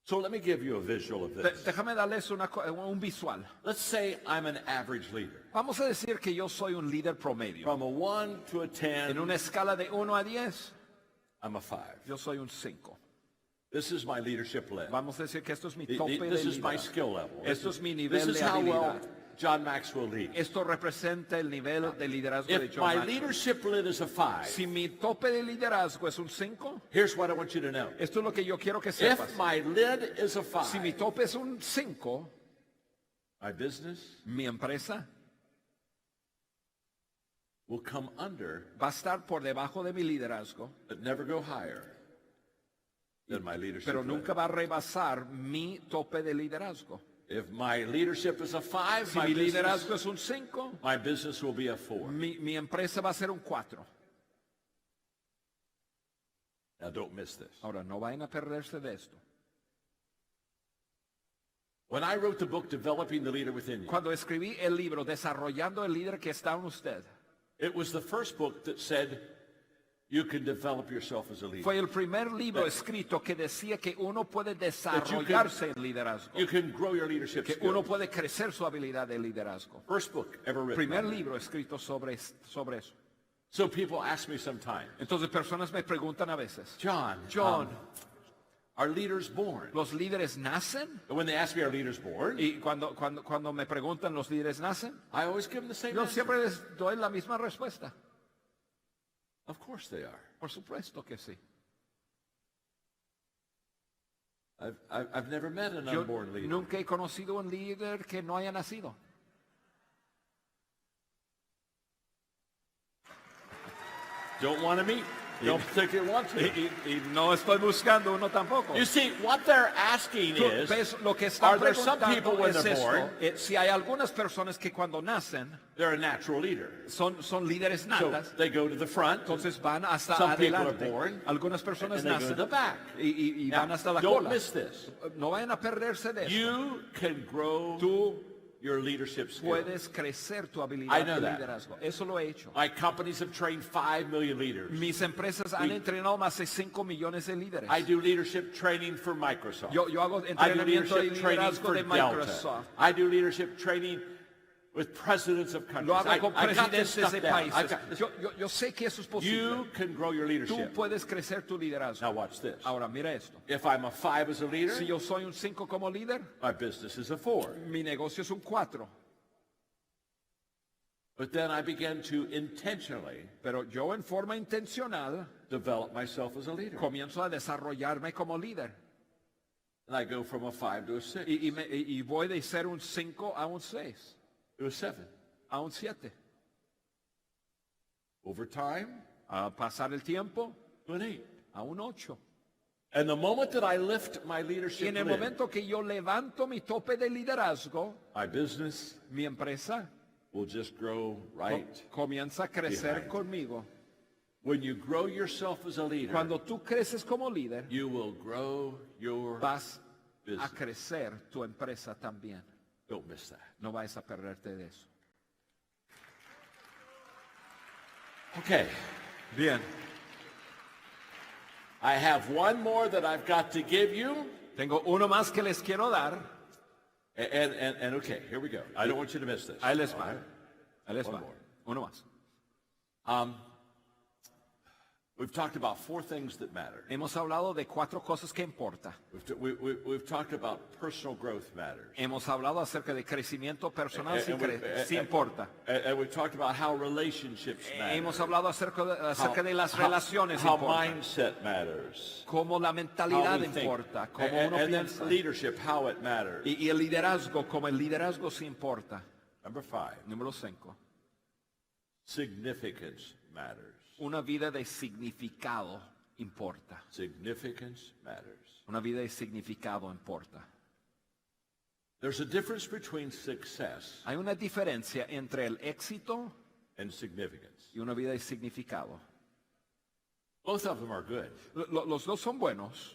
So let me give you a visual of this. Déjame darles un visual. Let's say I'm an average leader. Vamos a decir que yo soy un líder promedio. From a 1 to a En 10, una escala de 1 a 10, I'm a 5. yo soy un 5. This is my leadership level. Vamos a decir que esto es mi tope de This is my liderazgo. skill level. Esto es mi This nivel is de how well habilidad. John Maxwell leads. Esto representa el nivel de liderazgo de If John my Maxwell. leadership lid is a 5, Si mi tope de liderazgo es un 5, here's what I want you to know. esto es lo que yo quiero que sepas. If my lid is a Si mi 5, tope es un 5, my business mi empresa will come under va a estar por debajo de mi liderazgo, but never go higher than my leadership pero lid. nunca va a rebasar mi tope de liderazgo. If my leadership is a 5, Si my mi business, liderazgo es un 5, my business will be a 4. mi empresa va a ser un 4. Now don't miss this. Ahora, no vayan a perderse de esto. When I wrote the book, Developing the Leader Within You, Cuando escribí el libro, Desarrollando el líder que está en usted, it was the first book that said you can develop yourself as a leader. fue el primer libro escrito que decía que uno puede desarrollarse en liderazgo, You can grow your leadership que uno skills. puede crecer su habilidad de liderazgo. First book ever written. Primer on it. libro escrito sobre eso. So people ask me sometimes, Entonces personas me preguntan a veces, John, are leaders born? ¿los líderes nacen? And when they ask me, are leaders born? Y cuando me preguntan, ¿los líderes nacen? I always give them the same Yo answer. siempre les doy la misma respuesta. Of course they are. Por supuesto que sí. I've never met an Yo unborn leader. nunca he conocido un líder que no haya nacido. don't want to meet. Don't particularly want to. Y no estoy buscando uno tampoco. You see, what they're asking Tú is, ves, lo que están are there some preguntando people when es they're esto, born, si hay algunas personas que cuando nacen they're a natural leader. son líderes So natas, they go to the front, entonces van hasta some people are adelante. born, Algunas personas and they go to nacen the back. y Now, van hasta la don't cola. miss this. No vayan a perderse de esto. You can grow Tú your leadership skills. puedes crecer tu I habilidad know de that. liderazgo. Eso lo he hecho. My companies have trained 5 million leaders. Mis empresas han entrenado más de 5 millones de líderes. I do leadership training for Microsoft. Yo hago I do entrenamiento de leadership training liderazgo for de Delta. Microsoft. I do leadership training with presidents of countries. Lo hago con I got this presidentes stuff de down. I países. got this. Yo sé que eso es posible. You can grow your Tú leadership. puedes crecer tu liderazgo. Now watch this. Ahora, mira esto. If I'm a 5 as a leader, Si yo soy un 5 como líder, my business is a 4. mi negocio es un 4. But then I began to intentionally Pero yo en forma intencional develop myself as a leader. comienzo a desarrollarme como líder. And I go from a 5 to a 6 Y voy de ser un 5 a un 6, to a 7. a un 7. Over time, A pasar el tiempo, to an 8. a un 8. And the moment that I lift my Y leadership en el lid, momento que yo levanto mi tope de liderazgo, my business mi empresa will just grow right. comienza a crecer behind. conmigo. When you grow yourself as a leader, Cuando tú creces como líder, you will grow your vas a business. crecer tu empresa también. Don't miss that. No vayas a perderte de eso. Okay. Bien. I have one more that I've got to give you. Tengo uno más que les quiero dar. And okay, here we go. I don't want you to miss this. Ahí les All va. right? Ahí les One va. more. Uno más. We've talked about 4 things that matter. Hemos hablado de 4 cosas que importan. We've talked about personal growth matters. Hemos hablado acerca de crecimiento personal, sí, sí and- importa. And we've talked about how relationships matter. Hemos hablado acerca de las relaciones how importan. mindset matters. Cómo la How mentalidad we think. importa, cómo And uno then piensa. leadership, how it matters. Y el liderazgo, como el liderazgo sí importa. Number 5, Número 5. significance matters. Una vida de significado importa. Significance matters. Una vida de significado importa. There's a difference between success Hay una diferencia entre el éxito and significance. y una vida de significado. Both of them are good, Los dos son buenos,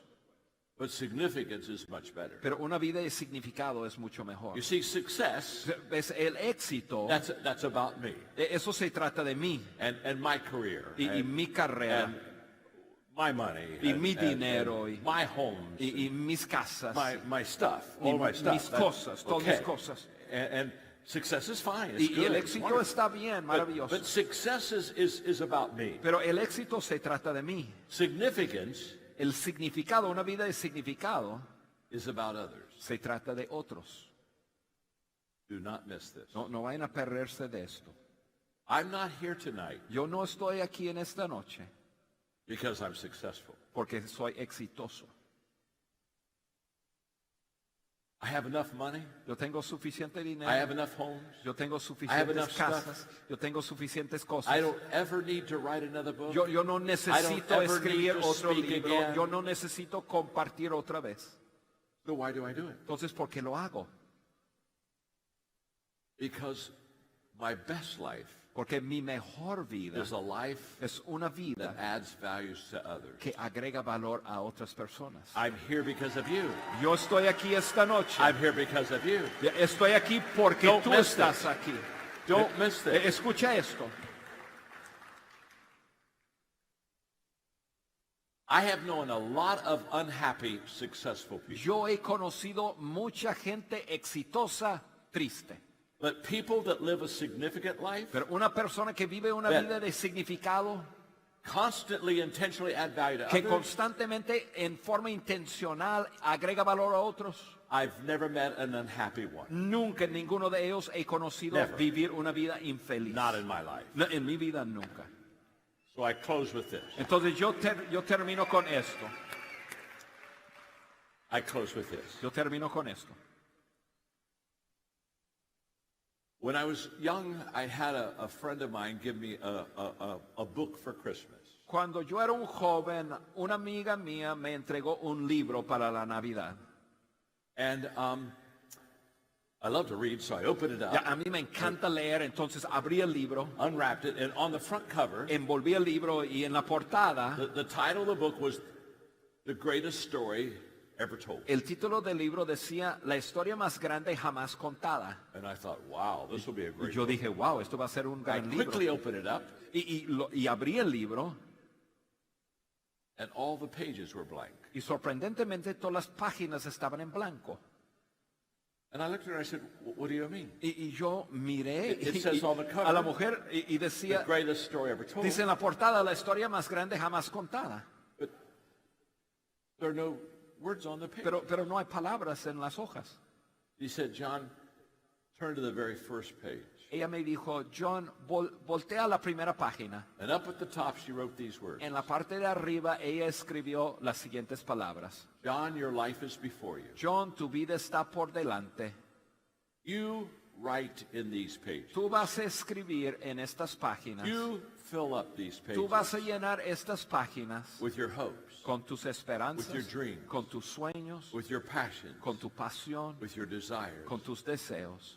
but significance is much better. pero una vida de significado es mucho mejor. You see, success, ¿Ves? El éxito, that's about me eso se trata de mí and my career y and, mi carrera and my money y and, mi and- dinero and y- my homes, y mis casas, my stuff, y all my stuff. mis cosas, todas mis cosas. And success is fine. It's Y good. el it's éxito wonderful. está bien, maravilloso. But success is about me. Pero el éxito se trata de mí. Significance El significado, una vida de significado, is about others. se trata de otros. Do not miss this. No vayan a perderse de esto. I'm not here tonight Yo no estoy aquí en esta noche because I'm successful. porque soy exitoso. I have enough money. Yo tengo suficiente I dinero. have enough homes. Yo tengo enough suficientes stuff. casas. Yo tengo suficientes I cosas. don't ever need to write another book. Yo no necesito ever escribir need to otro speak libro. again. Yo no necesito compartir otra vez. So why do I do it? Entonces, ¿por qué lo hago? Because my best life Porque mi mejor vida is a life es una that vida adds values to others. que agrega valor a otras personas. I'm here because of you. Yo estoy aquí esta noche. I'm here because of you. Estoy aquí porque Don't tú miss estás this. aquí. Don't miss this. Escucha esto. I have known a lot of unhappy, successful people. Yo he conocido mucha gente exitosa, triste. But people that live a significant life Pero una persona que vive una That- vida de significado, constantly, intentionally add value to que others. constantemente, en forma intencional, agrega valor a otros. I've never met an unhappy one. Nunca en ninguno de ellos he conocido Never. vivir una vida infeliz. Not in my life. No, en mi vida nunca. So I close with this. Entonces yo termino con esto. I close with this. Yo termino con esto. When I was young, I had a friend of mine give me a book for Christmas. Cuando yo era un joven, una amiga mía me entregó un libro para la Navidad. And I love to read, so I opened it up, Ya, a mí me encanta leer, entonces abrí el libro, unwrapped it, and on the front cover, envolví el libro y en la portada, the title of the book was The Greatest Story Ever Told. el título del libro decía La historia más grande jamás contada. And I thought, wow, this will be a Y great yo book. dije, wow, esto va a ser un I gran libro. quickly opened it up, Y abrí el libro and all the pages were blank. y sorprendentemente todas las páginas estaban en blanco. And I looked at her and I said, what do you mean? Y yo miré It says on the cover, a la mujer y The decía, greatest story ever told. dice en la portada, la historia más grande jamás contada. But there are no words on the page. Pero no hay palabras en las hojas. He said, John, turn to the very first page. Ella me dijo, John, voltea a la primera página. And up at the top, she wrote these words. En la parte de arriba, ella escribió las siguientes palabras. John, your life is before you. John, tu vida está por delante. You write in these pages. Tú vas a escribir en estas páginas. You fill up these pages Tú vas a llenar estas páginas with your hopes, con tus esperanzas, with your dreams, con tus sueños, with your passions, con tu pasión, with your desires. con tus deseos.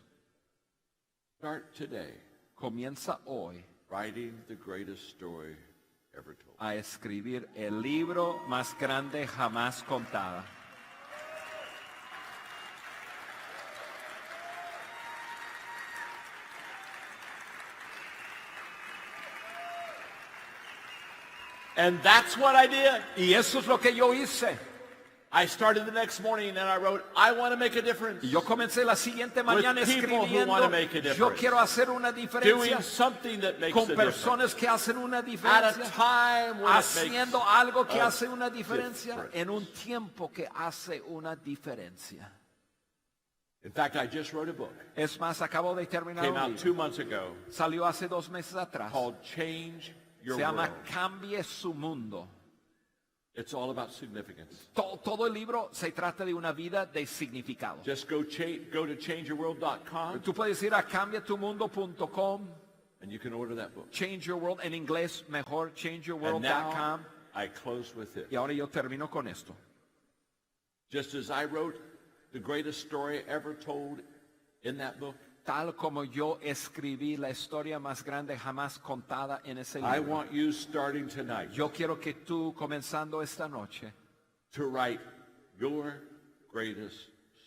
Start today Comienza hoy writing the greatest story ever told. a escribir el libro más grande jamás contado. And that's what I did. Y eso es lo que yo hice. I started the next morning and I wrote, I want to make a difference. Y yo comencé la siguiente mañana people who wanna escribiendo, make a difference. yo quiero hacer una Doing diferencia something that makes a con difference. personas que hacen una At a diferencia, time when it haciendo makes algo que a hace una diferencia difference. en un tiempo que hace una diferencia. In fact, I just wrote a book. Es más, acabo de terminar Came un out libro. 2 months ago Salió hace 2 meses atrás. called Change Your Se llama World. Cambie su mundo. It's all about significance. Todo el libro se trata de una vida de significado. Just go to changeyourworld.com Tú puedes ir a cambiatumundo.com, and you can order that book. Change Your World, en inglés mejor, And changeyourworld.com. now I close with this. Y ahora yo termino con esto. Just as I wrote the greatest story ever told in that book, Tal como yo escribí la historia más grande jamás contada en ese I libro. want you starting tonight Yo quiero que tú, comenzando esta noche, to write your greatest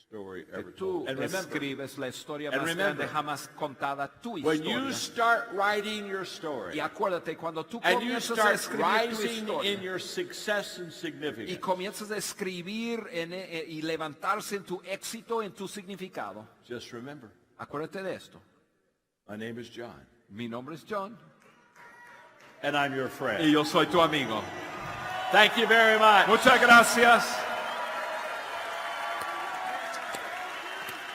story que ever tú told. And remember, escribes la historia and más remember, grande jamás contada, tu when you historia. start writing your story Y acuérdate, cuando tú and you comienzas a start escribir tu rising historia in your success and y significance, comienzas a escribir y levantarse en tu éxito, en tu significado, just remember, acuérdate de esto. my name is John, Mi nombre es John and I'm your friend. y yo soy tu amigo. Thank you very much. Muchas gracias.